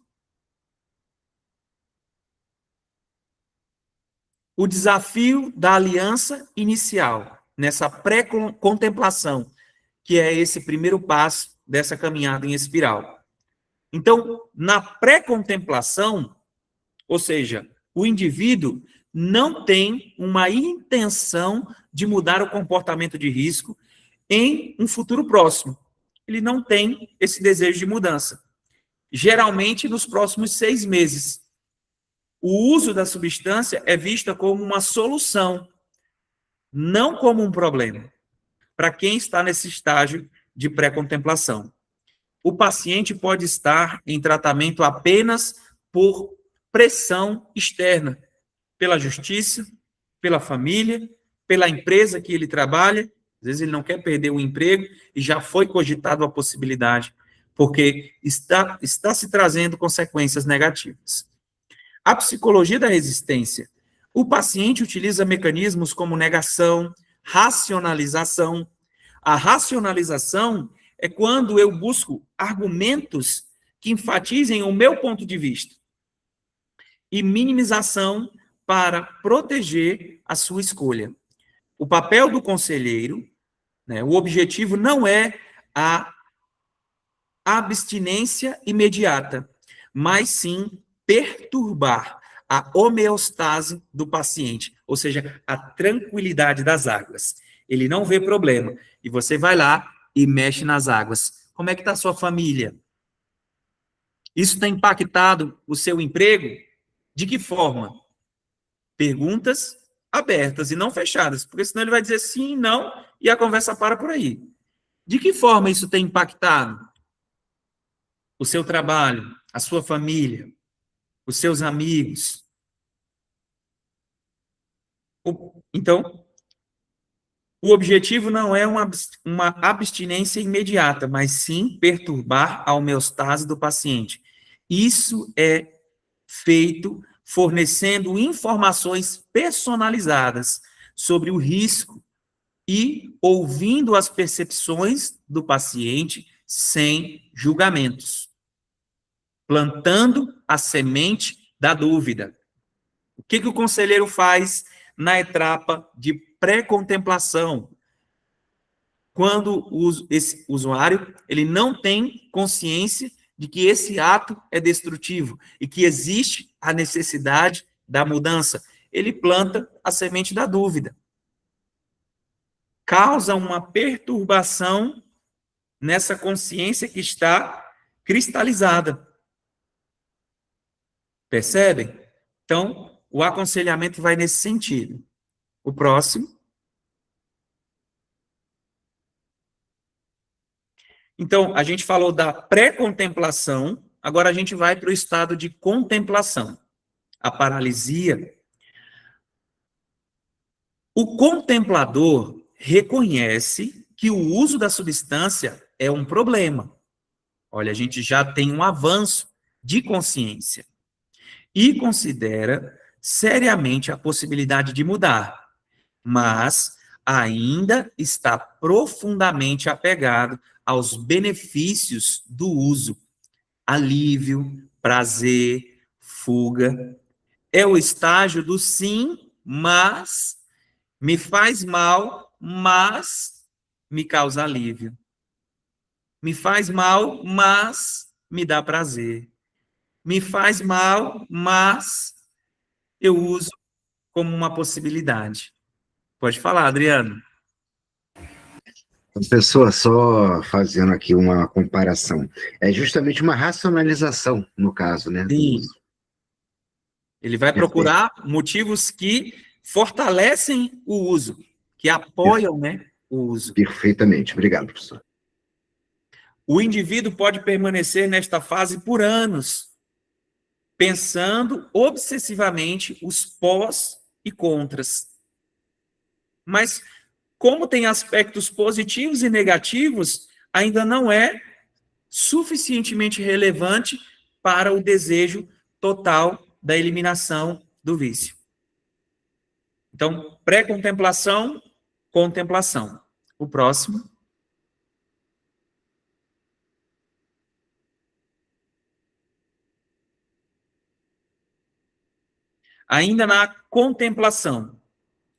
O desafio da aliança inicial, nessa pré-contemplação, que é esse primeiro passo dessa caminhada em espiral. Então, na pré-contemplação, ou seja, o indivíduo não tem uma intenção de mudar o comportamento de risco em um futuro próximo. Ele não tem esse desejo de mudança. Geralmente, nos próximos 6 meses. O uso da substância é vista como uma solução, não como um problema, para quem está nesse estágio de pré-contemplação. O paciente pode estar em tratamento apenas por pressão externa, pela justiça, pela família, pela empresa que ele trabalha. Às vezes ele não quer perder o emprego e já foi cogitado a possibilidade, porque está se trazendo consequências negativas. A psicologia da resistência. O paciente utiliza mecanismos como negação, racionalização. A racionalização é quando eu busco argumentos que enfatizem o meu ponto de vista. E minimização para proteger a sua escolha. O papel do conselheiro, né, o objetivo não é a abstinência imediata, mas sim perturbar a homeostase do paciente, ou seja, a tranquilidade das águas. Ele não vê problema, e você vai lá e mexe nas águas. Como é que está a sua família? Isso tem impactado o seu emprego? De que forma? Perguntas abertas e não fechadas, porque senão ele vai dizer sim, não, e a conversa para por aí. De que forma isso tem impactado o seu trabalho, a sua família, os seus amigos? Então, o objetivo não é uma abstinência imediata, mas sim perturbar a homeostase do paciente. Isso é feito fornecendo informações personalizadas sobre o risco e ouvindo as percepções do paciente sem julgamentos, plantando a semente da dúvida. O que o conselheiro faz na etapa de pré-contemplação? Quando esse usuário ele não tem consciência de que esse ato é destrutivo e que existe a necessidade da mudança. ele planta a semente da dúvida. Causa uma perturbação nessa consciência que está cristalizada. Percebem? Então, o aconselhamento vai nesse sentido. O próximo. Então, a gente falou da pré-contemplação, agora a gente vai para o estado de contemplação. A paralisia. O contemplador reconhece que o uso da substância é um problema. Olha, a gente já tem um avanço de consciência. E considera seriamente a possibilidade de mudar, mas ainda está profundamente apegado aos benefícios do uso. Alívio, prazer, fuga. É o estágio do sim, mas me faz mal, mas me causa alívio. Me faz mal, mas me dá prazer. Me faz mal, mas eu uso como uma possibilidade. Pode falar, Adriano. Professor, só fazendo aqui uma comparação. É justamente uma racionalização, no caso, né, do Sim. uso. Ele vai procurar motivos que fortalecem o uso, que apoiam, né, o uso. Perfeitamente. Obrigado, professor. O indivíduo pode permanecer nesta fase por anos, pensando obsessivamente os pós e contras. Mas, como tem aspectos positivos e negativos, ainda não é suficientemente relevante para o desejo total da eliminação do vício. Então, pré-contemplação, contemplação. O próximo. Ainda na contemplação,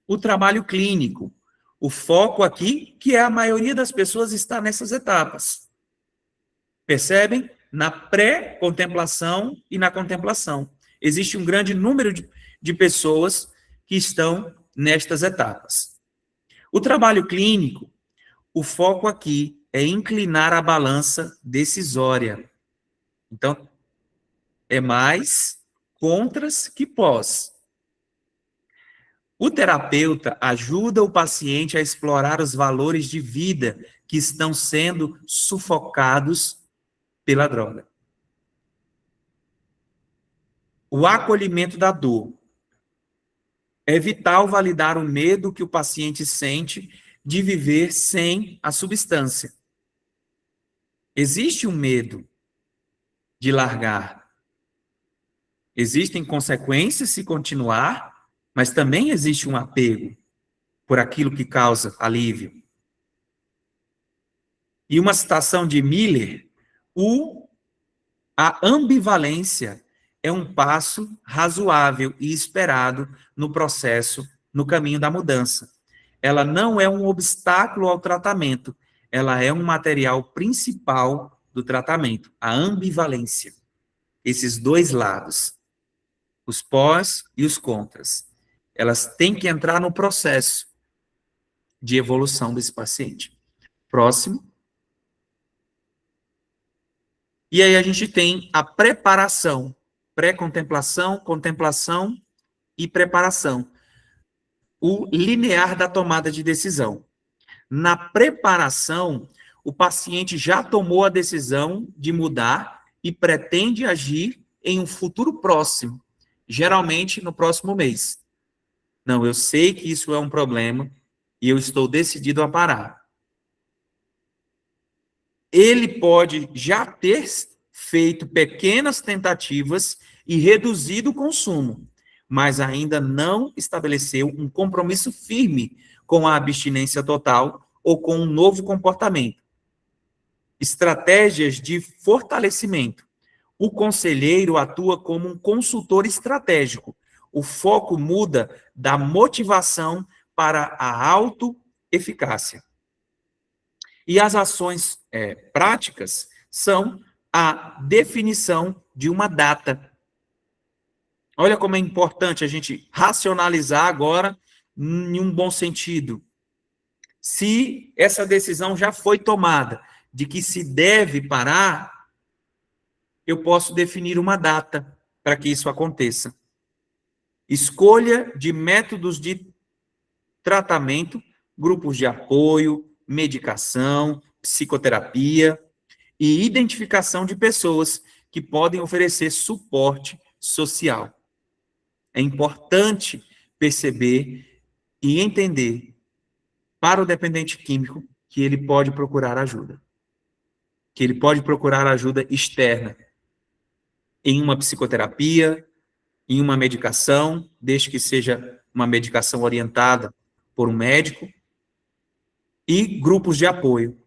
o trabalho clínico. O foco aqui, que é a maioria das pessoas está nessas etapas. Percebem? Na pré-contemplação e na contemplação. Existe um grande número de pessoas que estão nestas etapas. O trabalho clínico, o foco aqui é inclinar a balança decisória. Então, é mais contras que pós. O terapeuta ajuda o paciente a explorar os valores de vida que estão sendo sufocados pela droga. O acolhimento da dor. É vital validar o medo que o paciente sente de viver sem a substância. Existe um medo de largar. Existem consequências se continuar, mas também existe um apego por aquilo que causa alívio. E uma citação de Miller, a ambivalência é um passo razoável e esperado no processo, no caminho da mudança. Ela não é um obstáculo ao tratamento, ela é um material principal do tratamento, a ambivalência. Esses dois lados, os pós e os contras, elas têm que entrar no processo de evolução desse paciente. Próximo. E aí a gente tem a preparação, pré-contemplação, contemplação e preparação. O linear da tomada de decisão. Na preparação, o paciente já tomou a decisão de mudar e pretende agir em um futuro próximo, geralmente no próximo mês. Não, eu sei que isso é um problema e eu estou decidido a parar. Ele pode já ter feito pequenas tentativas e reduzido o consumo, mas ainda não estabeleceu um compromisso firme com a abstinência total ou com um novo comportamento. Estratégias de fortalecimento. O conselheiro atua como um consultor estratégico. O foco muda da motivação para a autoeficácia. E as ações práticas são a definição de uma data. Olha como é importante a gente racionalizar agora em um bom sentido. Se essa decisão já foi tomada de que se deve parar, eu posso definir uma data para que isso aconteça. Escolha de métodos de tratamento, grupos de apoio, medicação, psicoterapia e identificação de pessoas que podem oferecer suporte social. É importante perceber e entender para o dependente químico que ele pode procurar ajuda. Que ele pode procurar ajuda externa em uma psicoterapia, em uma medicação, desde que seja uma medicação orientada por um médico, e grupos de apoio.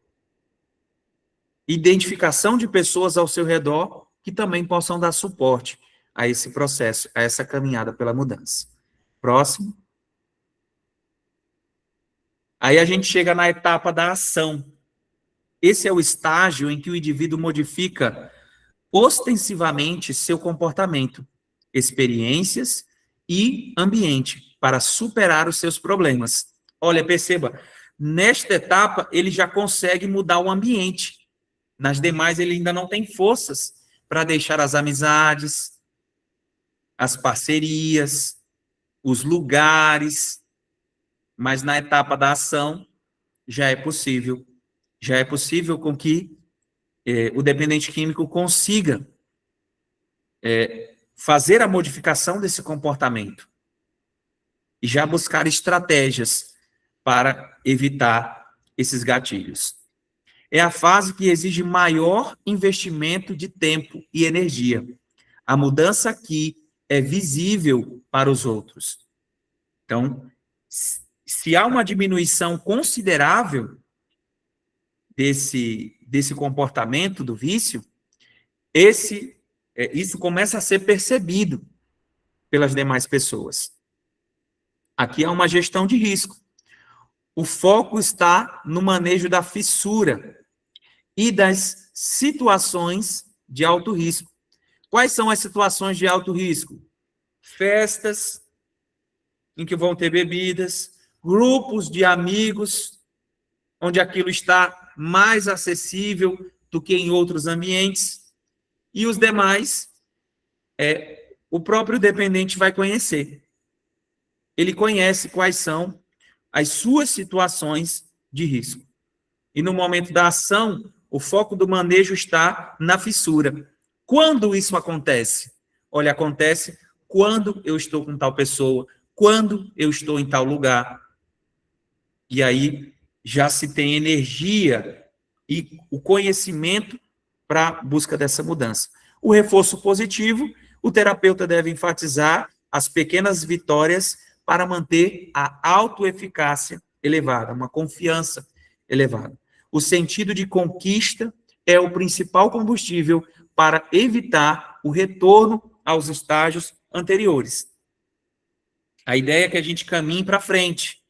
Identificação de pessoas ao seu redor que também possam dar suporte a esse processo, a essa caminhada pela mudança. Próximo. Aí a gente chega na etapa da ação. Esse é o estágio em que o indivíduo modifica ostensivamente seu comportamento, experiências e ambiente para superar os seus problemas. Olha, perceba, nesta etapa ele já consegue mudar o ambiente. Nas demais ele ainda não tem forças para deixar as amizades, as parcerias, os lugares, mas na etapa da ação já é possível com que o dependente químico consiga fazer a modificação desse comportamento e já buscar estratégias para evitar esses gatilhos. É a fase que exige maior investimento de tempo e energia. A mudança aqui é visível para os outros. Então, se há uma diminuição considerável desse comportamento do vício, isso começa a ser percebido pelas demais pessoas. Aqui há uma gestão de risco. O foco está no manejo da fissura e das situações de alto risco. Quais são as situações de alto risco? Festas em que vão ter bebidas, grupos de amigos, onde aquilo está mais acessível do que em outros ambientes, e os demais, o próprio dependente vai conhecer. Ele conhece quais são as suas situações de risco. E no momento da ação, o foco do manejo está na fissura. Quando isso acontece? Olha, acontece quando eu estou com tal pessoa, quando eu estou em tal lugar. E aí já se tem energia e o conhecimento para a busca dessa mudança. O reforço positivo, o terapeuta deve enfatizar as pequenas vitórias para manter a autoeficácia elevada, uma confiança elevada. O sentido de conquista é o principal combustível para evitar o retorno aos estágios anteriores. A ideia é que a gente caminhe para frente.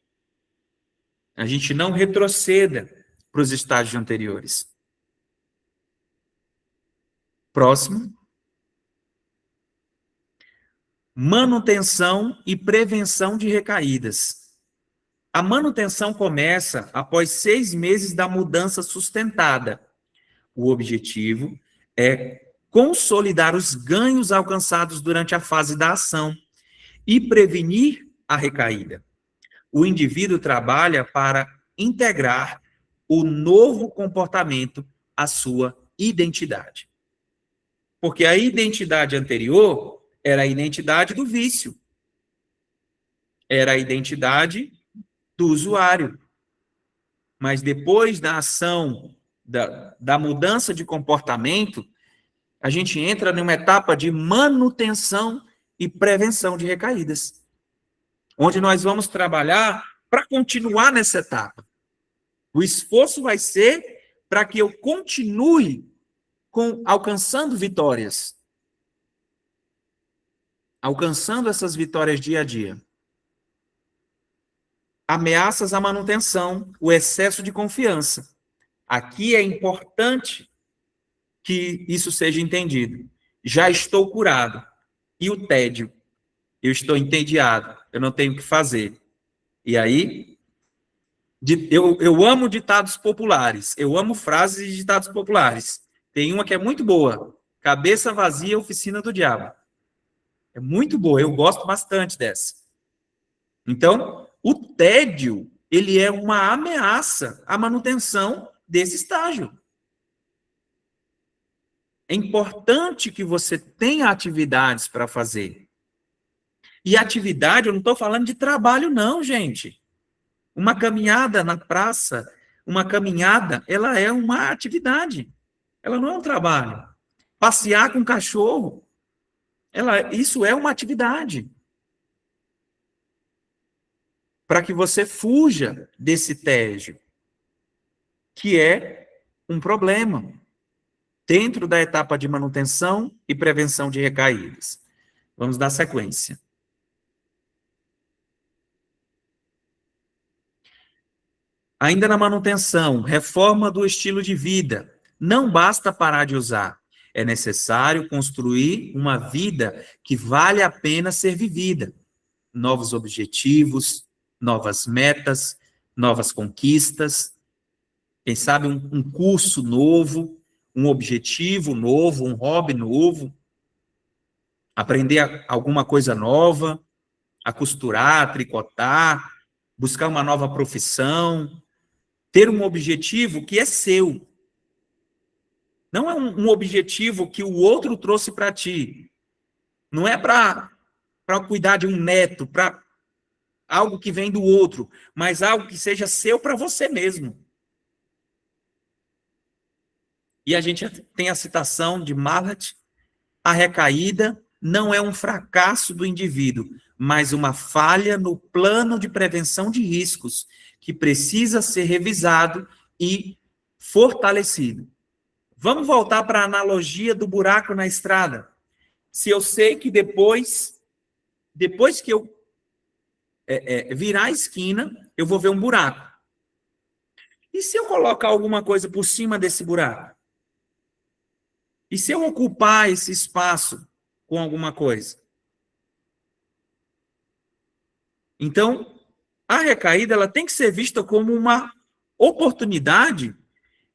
A gente não retroceda para os estágios anteriores. Próximo. Manutenção e prevenção de recaídas. A manutenção começa após 6 meses da mudança sustentada. O objetivo é consolidar os ganhos alcançados durante a fase da ação e prevenir a recaída. O indivíduo trabalha para integrar o novo comportamento à sua identidade. Porque a identidade anterior era a identidade do vício. Era a identidade do usuário. Mas depois da ação, da mudança de comportamento, a gente entra numa etapa de manutenção e prevenção de recaídas, onde nós vamos trabalhar para continuar nessa etapa. O esforço vai ser para que eu continue alcançando vitórias, alcançando essas vitórias dia a dia. Ameaças à manutenção, o excesso de confiança. Aqui é importante que isso seja entendido. Já estou curado. E o tédio? eu estou entediado, eu não tenho o que fazer. E aí, eu amo ditados populares, eu amo frases de ditados populares. Tem uma que é muito boa, cabeça vazia, oficina do diabo. É muito boa, eu gosto bastante dessa. Então, o tédio, ele é uma ameaça à manutenção desse estágio. É importante que você tenha atividades para fazer. E atividade, eu não estou falando de trabalho, não, gente. Uma caminhada na praça, uma caminhada, ela é uma atividade. Ela não é um trabalho. Passear com um cachorro, isso é uma atividade. Para que você fuja desse tédio, que é um problema dentro da etapa de manutenção e prevenção de recaídas. Vamos dar sequência. Ainda na manutenção, reforma do estilo de vida. Não basta parar de usar. É necessário construir uma vida que vale a pena ser vivida. Novos objetivos, novas metas, novas conquistas. Quem sabe um curso novo, um objetivo novo, um hobby novo. Aprender alguma coisa nova, a costurar, a tricotar, buscar uma nova profissão. Ter um objetivo que é seu. Não é um objetivo que o outro trouxe para ti. Não é para cuidar de um neto, para algo que vem do outro, mas algo que seja seu para você mesmo. E a gente tem a citação de Mallet: a recaída não é um fracasso do indivíduo, mas uma falha no plano de prevenção de riscos, que precisa ser revisado e fortalecido. Vamos voltar para a analogia do buraco na estrada. Se eu sei que depois que eu virar a esquina, eu vou ver um buraco. E se eu colocar alguma coisa por cima desse buraco? E se eu ocupar esse espaço com alguma coisa? Então, a recaída ela tem que ser vista como uma oportunidade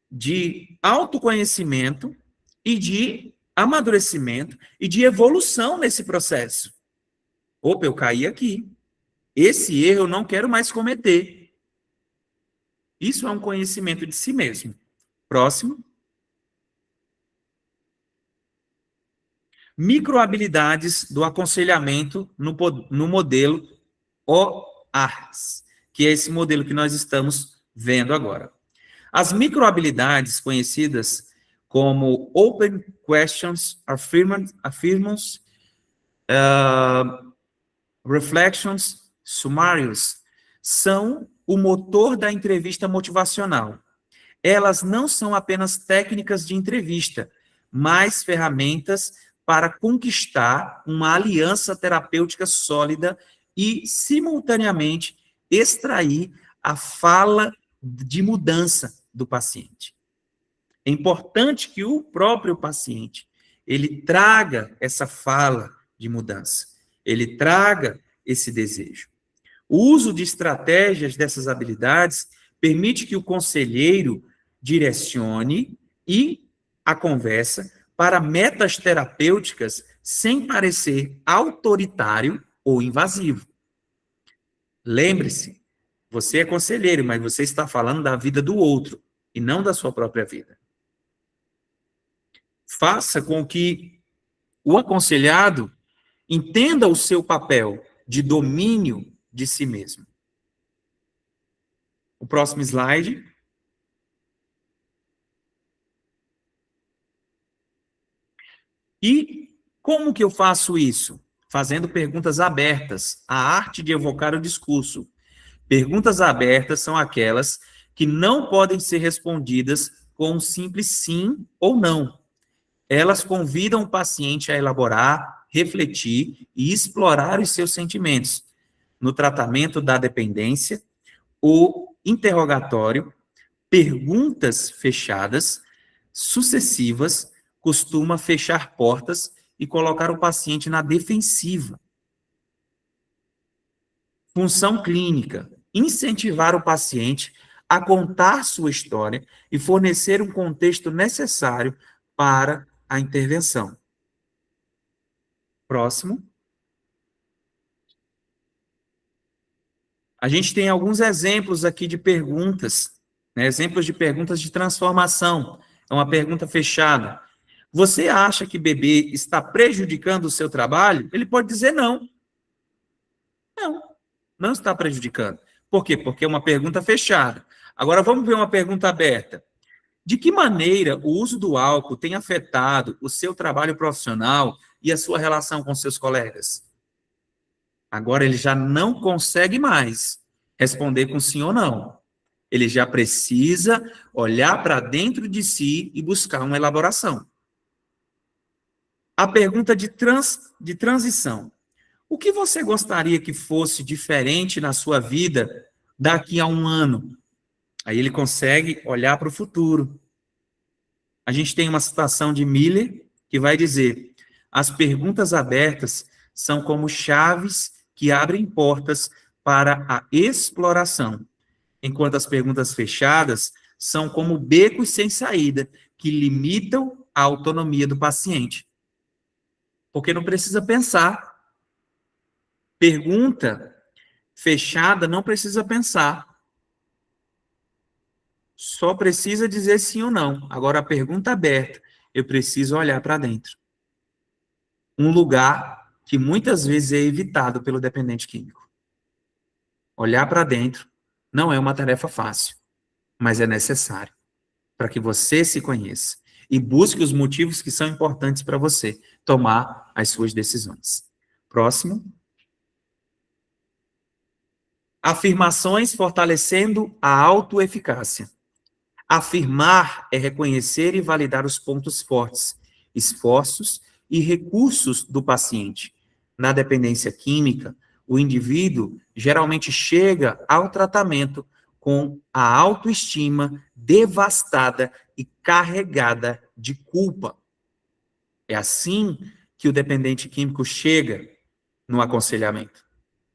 de autoconhecimento e de amadurecimento e de evolução nesse processo. Opa, eu caí aqui. Esse erro eu não quero mais cometer. Isso é um conhecimento de si mesmo. Próximo. Microhabilidades do aconselhamento no modelo OARS, que é esse modelo que nós estamos vendo agora. As microhabilidades, conhecidas como Open Questions, Affirmations, Reflections, Summários, são o motor da entrevista motivacional. Elas não são apenas técnicas de entrevista, mas ferramentas para conquistar uma aliança terapêutica sólida e, simultaneamente, extrair a fala de mudança do paciente. É importante que o próprio paciente ele traga essa fala de mudança, ele traga esse desejo. O uso de estratégias dessas habilidades permite que o conselheiro direcione a conversa para metas terapêuticas sem parecer autoritário ou invasivo. Lembre-se, você é conselheiro, mas você está falando da vida do outro e não da sua própria vida. Faça com que o aconselhado entenda o seu papel de domínio de si mesmo. O próximo slide. E como que eu faço isso? Fazendo perguntas abertas, a arte de evocar o discurso. Perguntas abertas são aquelas que não podem ser respondidas com um simples sim ou não. Elas convidam o paciente a elaborar, refletir e explorar os seus sentimentos. No tratamento da dependência, o interrogatório, perguntas fechadas, sucessivas, costuma fechar portas e colocar o paciente na defensiva. Função clínica: incentivar o paciente a contar sua história e fornecer um contexto necessário para a intervenção. Próximo. A gente tem alguns exemplos aqui de perguntas, né? Exemplos de perguntas de transformação. É uma pergunta fechada. Você acha que bebê está prejudicando o seu trabalho? Ele pode dizer não. Não, não está prejudicando. Por quê? Porque é uma pergunta fechada. Agora vamos ver uma pergunta aberta. De que maneira o uso do álcool tem afetado o seu trabalho profissional e a sua relação com seus colegas? Agora ele já não consegue mais responder com sim ou não. Ele já precisa olhar para dentro de si e buscar uma elaboração. A pergunta de transição. O que você gostaria que fosse diferente na sua vida daqui a um ano? Aí ele consegue olhar para o futuro. A gente tem uma citação de Miller que vai dizer: as perguntas abertas são como chaves que abrem portas para a exploração, enquanto as perguntas fechadas são como becos sem saída que limitam a autonomia do paciente. Porque não precisa pensar. Pergunta fechada não precisa pensar. Só precisa dizer sim ou não. Agora, a pergunta aberta, eu preciso olhar para dentro. Um lugar que muitas vezes é evitado pelo dependente químico. Olhar para dentro não é uma tarefa fácil, mas é necessário para que você se conheça e busque os motivos que são importantes para você tomar as suas decisões. Próximo. Afirmações fortalecendo a autoeficácia. Afirmar é reconhecer e validar os pontos fortes, esforços e recursos do paciente. Na dependência química, o indivíduo geralmente chega ao tratamento com a autoestima devastada e carregada de culpa. É assim que o dependente químico chega no aconselhamento,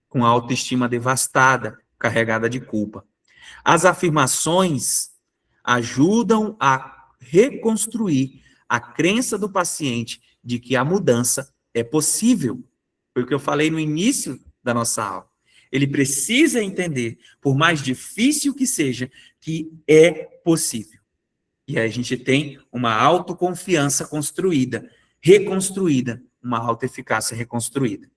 com a autoestima devastada, carregada de culpa. As afirmações ajudam a reconstruir a crença do paciente de que a mudança é possível. Foi o que eu falei no início da nossa aula. Ele precisa entender, por mais difícil que seja, que é possível. E aí a gente tem uma autoconfiança construída, reconstruída, uma autoeficácia reconstruída.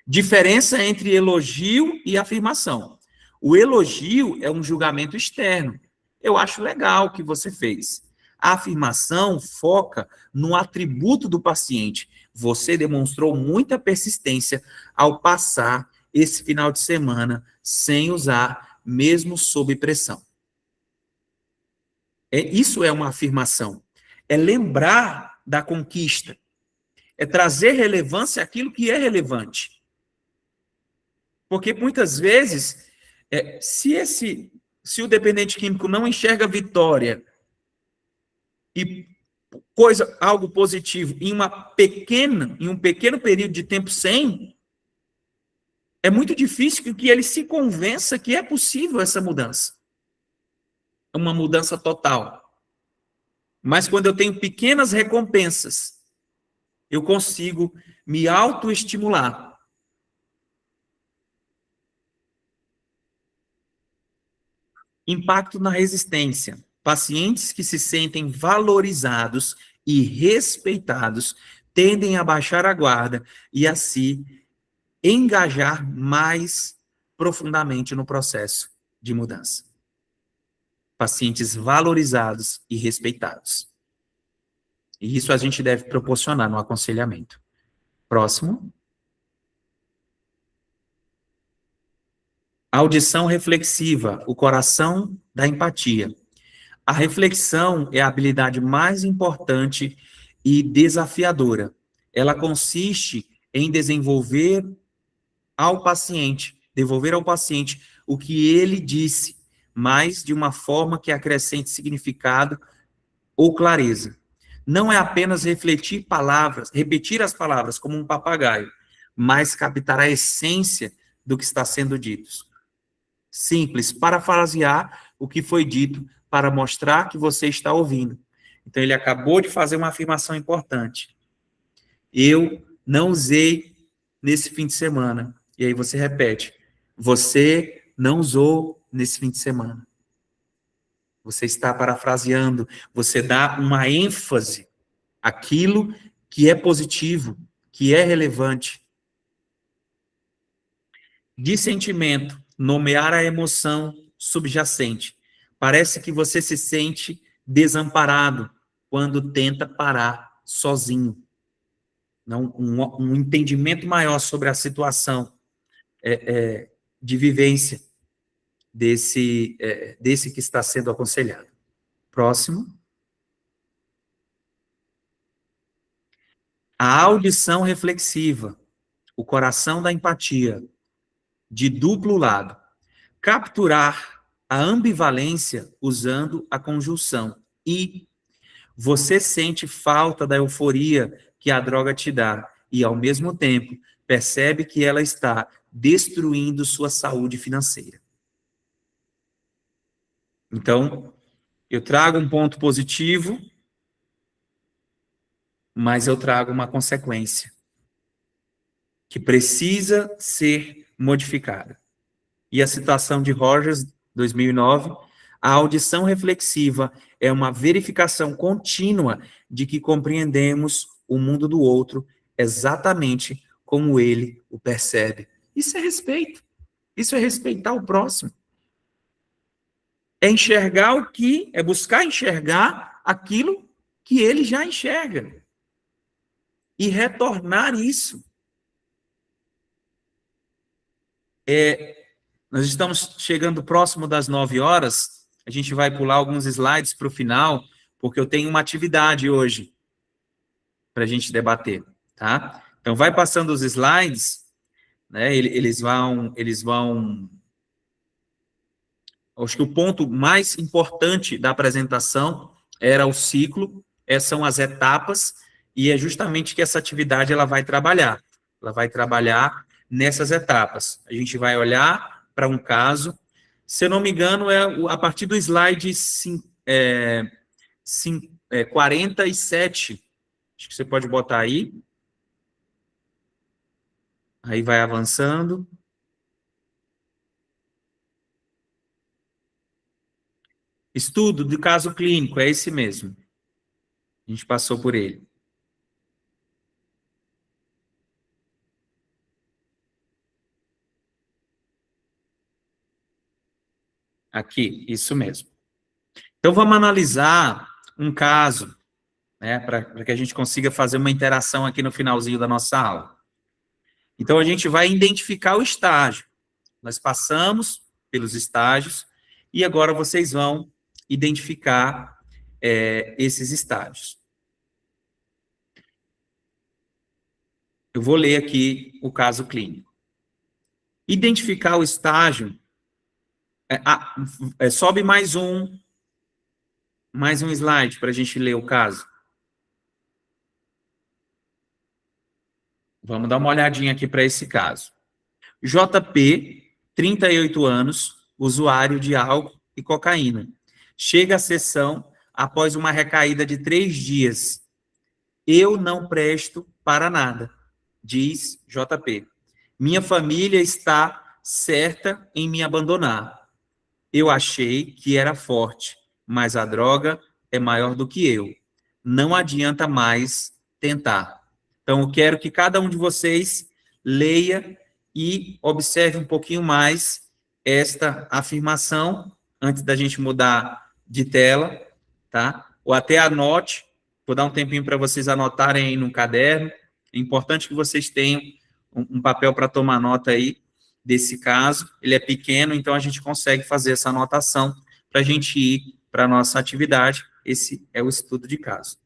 Diferença entre elogio e afirmação. O elogio é um julgamento externo. Eu acho legal o que você fez. A afirmação foca no atributo do paciente. Você demonstrou muita persistência ao passar esse final de semana sem usar, mesmo sob pressão. Isso é uma afirmação. É lembrar da conquista. É trazer relevância àquilo que é relevante. Porque muitas vezes, se o dependente químico não enxerga vitória e algo positivo em um pequeno período de tempo sem, é muito difícil que ele se convença que é possível essa mudança. É uma mudança total. Mas quando eu tenho pequenas recompensas, eu consigo me autoestimular. Impacto na resistência. Pacientes que se sentem valorizados e respeitados tendem a baixar a guarda e a se engajar mais profundamente no processo de mudança. Pacientes valorizados e respeitados. E isso a gente deve proporcionar no aconselhamento. Próximo. Audição reflexiva, o coração da empatia. A reflexão é a habilidade mais importante e desafiadora. Ela consiste em devolver ao paciente o que ele disse, mas de uma forma que acrescente significado ou clareza. Não é apenas repetir as palavras como um papagaio, mas captar a essência do que está sendo dito. Simples, parafrasear o que foi dito para mostrar que você está ouvindo. Então, ele acabou de fazer uma afirmação importante. Eu não usei nesse fim de semana. E aí você repete. Você não usou nesse fim de semana. Você está parafraseando. Você dá uma ênfase àquilo que é positivo, que é relevante. Dissentimento, nomear a emoção subjacente. Parece que você se sente desamparado quando tenta parar sozinho. Não, um entendimento maior sobre a situação de vivência desse que está sendo aconselhado. Próximo. A audição reflexiva, o coração da empatia, de duplo lado. Capturar a ambivalência usando a conjunção. E você sente falta da euforia que a droga te dá e, ao mesmo tempo, percebe que ela está destruindo sua saúde financeira. Então, eu trago um ponto positivo, mas eu trago uma consequência que precisa ser modificada. E a citação de Rogers, 2009, a audição reflexiva é uma verificação contínua de que compreendemos o mundo do outro exatamente como ele o percebe. Isso é respeito. Isso é respeitar o próximo. É enxergar é buscar enxergar aquilo que ele já enxerga. E retornar isso. Nós estamos chegando próximo das 9 horas, a gente vai pular alguns slides para o final, porque eu tenho uma atividade hoje para a gente debater, tá? Então, vai passando os slides, né? Eles vão. Acho que o ponto mais importante da apresentação era o ciclo, são as etapas, e é justamente que essa atividade ela vai trabalhar. Ela vai trabalhar nessas etapas. A gente vai olhar para um caso. Se eu não me engano, a partir do slide 47. Acho que você pode botar aí. Aí vai avançando. Estudo do caso clínico, é esse mesmo. A gente passou por ele. Aqui, isso mesmo. Então, vamos analisar um caso, né, para que a gente consiga fazer uma interação aqui no finalzinho da nossa aula. Então, a gente vai identificar o estágio. Nós passamos pelos estágios e agora vocês vão identificar esses estágios. Eu vou ler aqui o caso clínico. Identificar o estágio. Sobe mais um slide para a gente ler o caso. Vamos dar uma olhadinha aqui para esse caso. JP, 38 anos, usuário de álcool e cocaína. Chega à sessão após uma recaída de 3 dias. Eu não presto para nada, diz JP. Minha família está certa em me abandonar. Eu achei que era forte, mas a droga é maior do que eu. Não adianta mais tentar. Então, eu quero que cada um de vocês leia e observe um pouquinho mais esta afirmação, antes da gente mudar de tela, tá? Ou até anote, vou dar um tempinho para vocês anotarem aí no caderno. É importante que vocês tenham um papel para tomar nota aí desse caso. Ele é pequeno, então a gente consegue fazer essa anotação para a gente ir para a nossa atividade. Esse é o estudo de caso.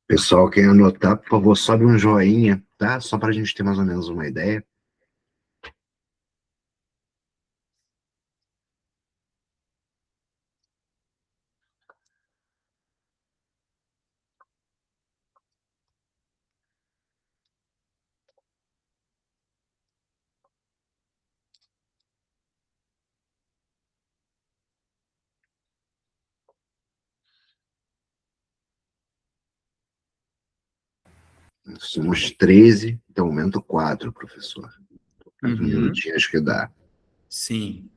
Pessoal, quem anotar, por favor, sobe um joinha, tá? Só para a gente ter mais ou menos uma ideia. Somos 13, então aumento 4, professor. Mais um Uhum. minutinho, acho que dá. Sim.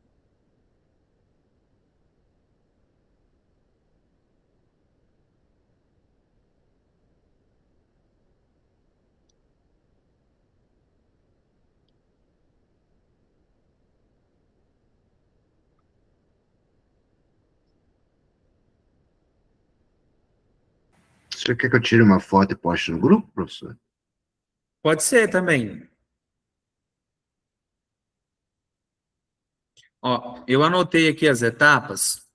Você quer que eu tire uma foto e poste no grupo, professor? Pode ser também. Ó, eu anotei aqui as etapas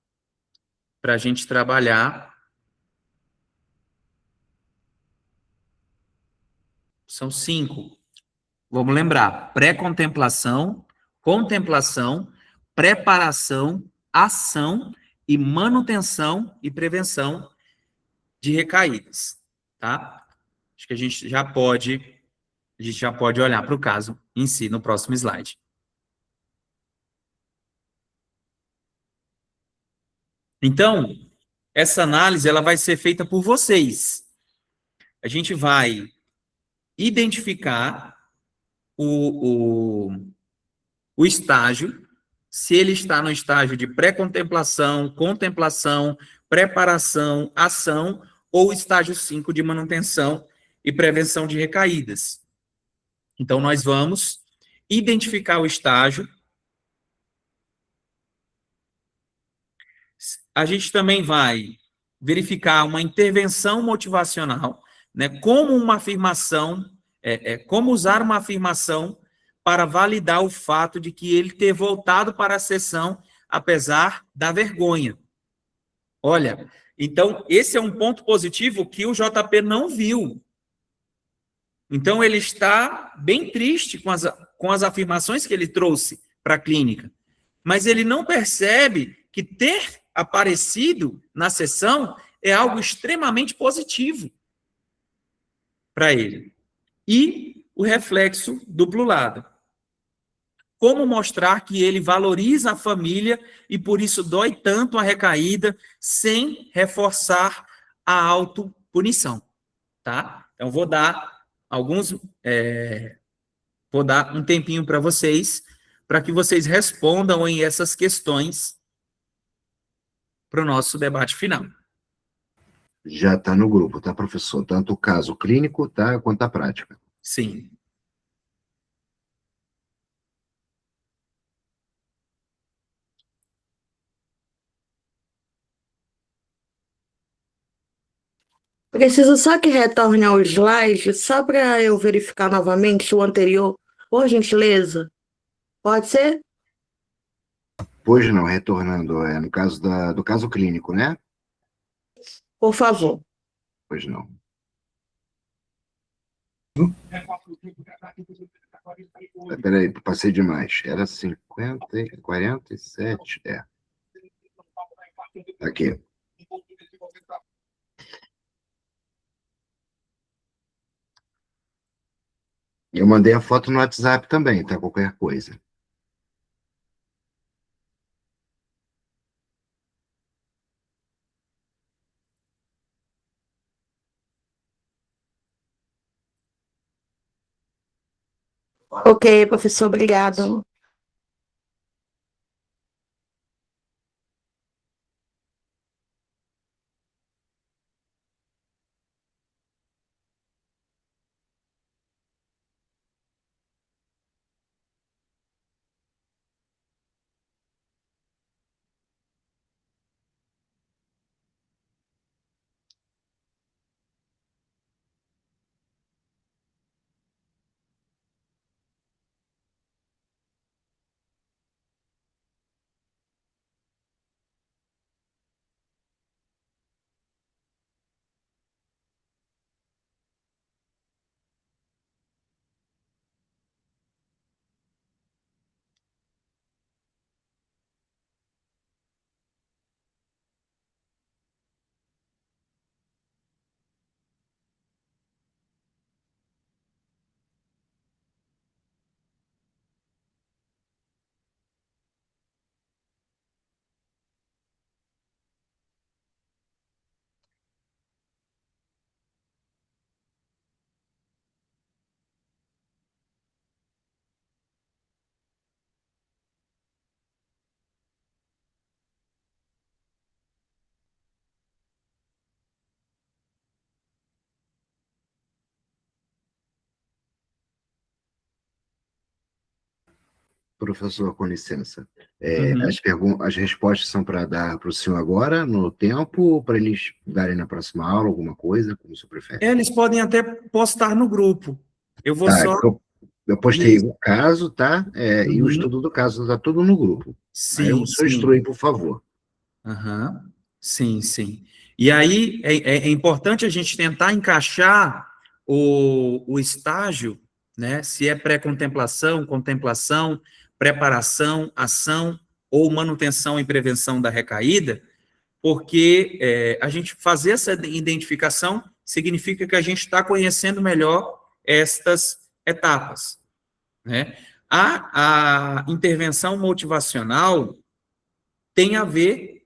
para a gente trabalhar. São 5. Vamos lembrar: pré-contemplação, contemplação, preparação, ação e manutenção e prevenção de recaídas, tá? Acho que a gente já pode olhar para o caso em si no próximo slide. Então, essa análise ela vai ser feita por vocês. A gente vai identificar o estágio, se ele está no estágio de pré-contemplação, contemplação, preparação, ação, ou estágio 5 de manutenção e prevenção de recaídas. Então, nós vamos identificar o estágio. A gente também vai verificar uma intervenção motivacional, né? Como uma afirmação, como usar uma afirmação para validar o fato de que ele ter voltado para a sessão apesar da vergonha. Olha, então esse é um ponto positivo que o JP não viu. Então ele está bem triste com as afirmações que ele trouxe para a clínica, mas ele não percebe que ter aparecido na sessão é algo extremamente positivo para ele. E o reflexo duplo lado. Como mostrar que ele valoriza a família e por isso dói tanto a recaída sem reforçar a autopunição, tá? Então vou dar um tempinho para que vocês respondam em essas questões para o nosso debate final. Já está no grupo, tá, professor? Tanto o caso clínico, tá, quanto a prática. Sim. Preciso só que retorne ao slide, só para eu verificar novamente o anterior, por gentileza. Pode ser? Pois não, retornando, no caso do caso clínico, né? Por favor. Pois não. Peraí, passei demais. Era 50, 47, Aqui. Eu mandei a foto no WhatsApp também, tá? Qualquer coisa. Ok, professor, obrigado. Professor, com licença. Uhum. As respostas são para dar para o senhor agora, no tempo, ou para eles darem na próxima aula, alguma coisa, como o senhor prefere? Eles podem até postar no grupo. Eu vou Tá, só. eu postei Isso. o caso, tá? E o Uhum. estudo do caso, tá tudo no grupo. Aí o Sim, senhor sim. instrui, por favor. Aham. Sim, sim. E aí é importante a gente tentar encaixar o estágio, né? Se é pré-contemplação, contemplação, preparação, ação ou manutenção e prevenção da recaída, porque a gente fazer essa identificação significa que a gente está conhecendo melhor estas etapas, né? A intervenção motivacional tem a ver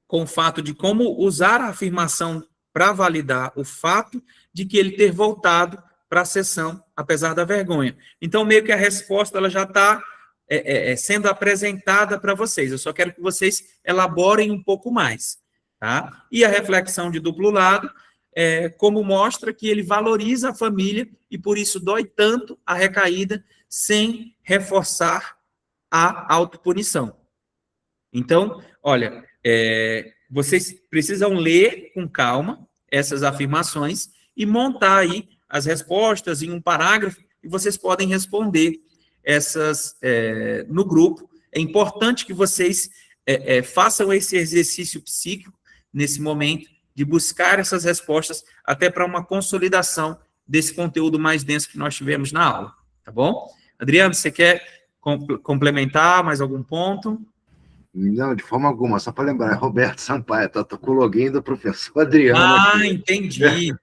com o fato de como usar a afirmação para validar o fato de que ele ter voltado para a sessão, apesar da vergonha. Então, meio que a resposta ela já está sendo apresentada para vocês. Eu só quero que vocês elaborem um pouco mais. Tá? E a reflexão de duplo lado, como mostra que ele valoriza a família e por isso dói tanto a recaída sem reforçar a autopunição. Então, olha, vocês precisam ler com calma essas afirmações e montar aí as respostas em um parágrafo e vocês podem responder essas no grupo. É importante que vocês façam esse exercício psíquico nesse momento de buscar essas respostas até para uma consolidação desse conteúdo mais denso que nós tivemos na aula, tá bom? Adriano, você quer complementar mais algum ponto? Não, de forma alguma, só para lembrar, é Roberto Sampaio, tô com o login do professor Adriano Ah, aqui. entendi.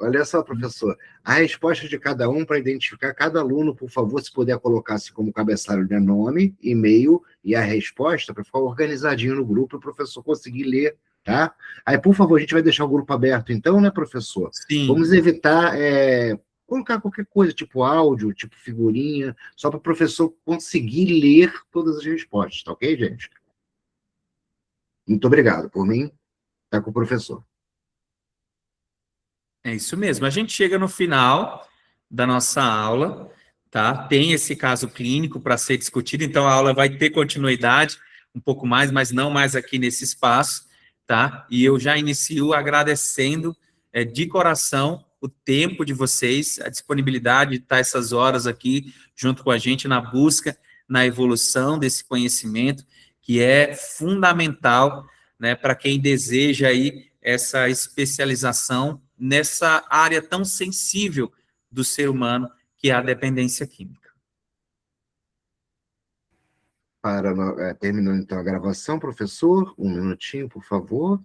Olha só, professor, a resposta de cada um para identificar cada aluno, por favor, se puder colocar assim como cabeçalho, né, nome, e-mail e a resposta, para ficar organizadinho no grupo e o professor conseguir ler, tá? Aí, por favor, a gente vai deixar o grupo aberto então, né, professor? Vamos Sim, evitar colocar qualquer coisa, tipo áudio, tipo figurinha, só para o professor conseguir ler todas as respostas, tá ok, gente? Muito obrigado. Por mim, tá com o professor. é isso mesmo. A gente chega no final da nossa aula, tá? Tem esse caso clínico para ser discutido, então a aula vai ter continuidade um pouco mais, mas não mais aqui nesse espaço, tá? E eu já inicio agradecendo de coração o tempo de vocês, a disponibilidade de estar essas horas aqui junto com a gente na busca, na evolução desse conhecimento, que é fundamental, né, para quem deseja aí essa especialização nessa área tão sensível do ser humano, que é a dependência química. Terminando então a gravação, professor, um minutinho, por favor.